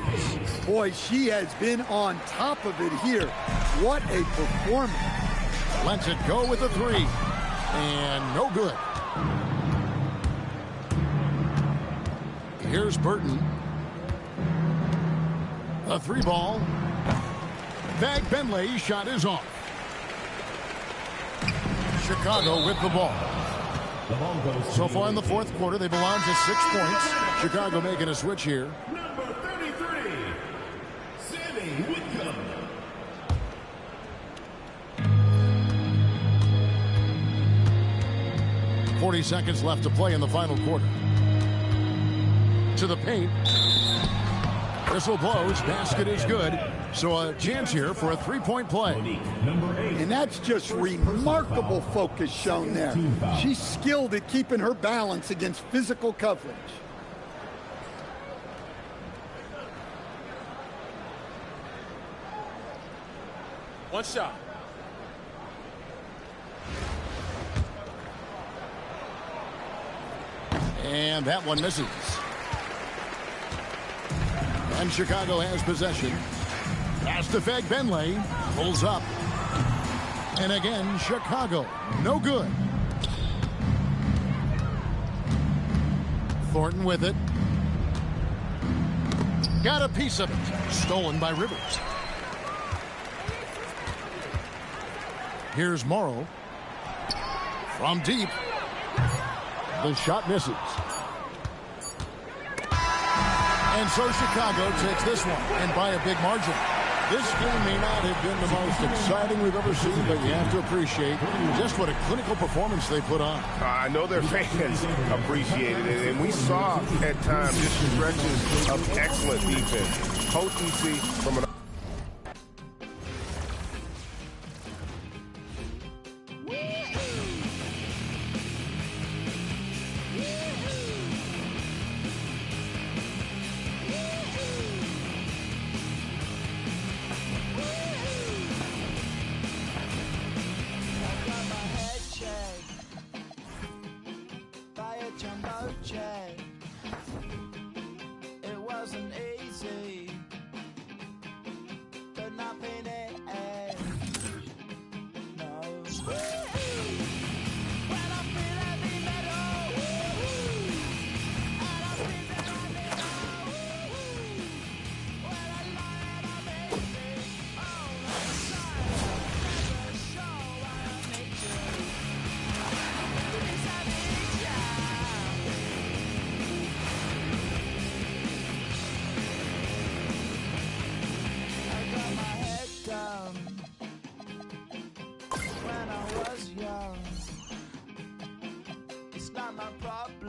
Boy, she has been on top of it here. What a performance. Lets it go with the three. And no good. Here's Burton. A three ball. Benley's shot is off. Chicago with the ball. So far in the fourth quarter, they've allowed just 6 points. Chicago making a switch here. Number 33, Sammy Whitcomb. 40 seconds left to play in the final quarter. To the paint. Whistle blows. Basket is good. So a chance here for a three-point play. And that's just remarkable focus shown there. She's skilled at keeping her balance against physical coverage. One shot. And that one misses. And Chicago has possession. Pass to Benley. Pulls up. And again, Chicago. No good. Thornton with it. Got a piece of it. Stolen by Rivers. Here's Morrow. From deep. The shot misses. And so Chicago takes this one, and by a big margin. This game may not have been the most exciting we've ever seen, but you have to appreciate just what a clinical performance they put on. I know their fans appreciated it, and we saw at times just stretches of excellent defense. Potency from an project. It wasn't easy, but nothing is. No. When I feel heavy metal, and I feel that I need when I lie and I'm easy, on the side, never show what I need to. This heavy job. I got my head down when I was young. It's not my problem.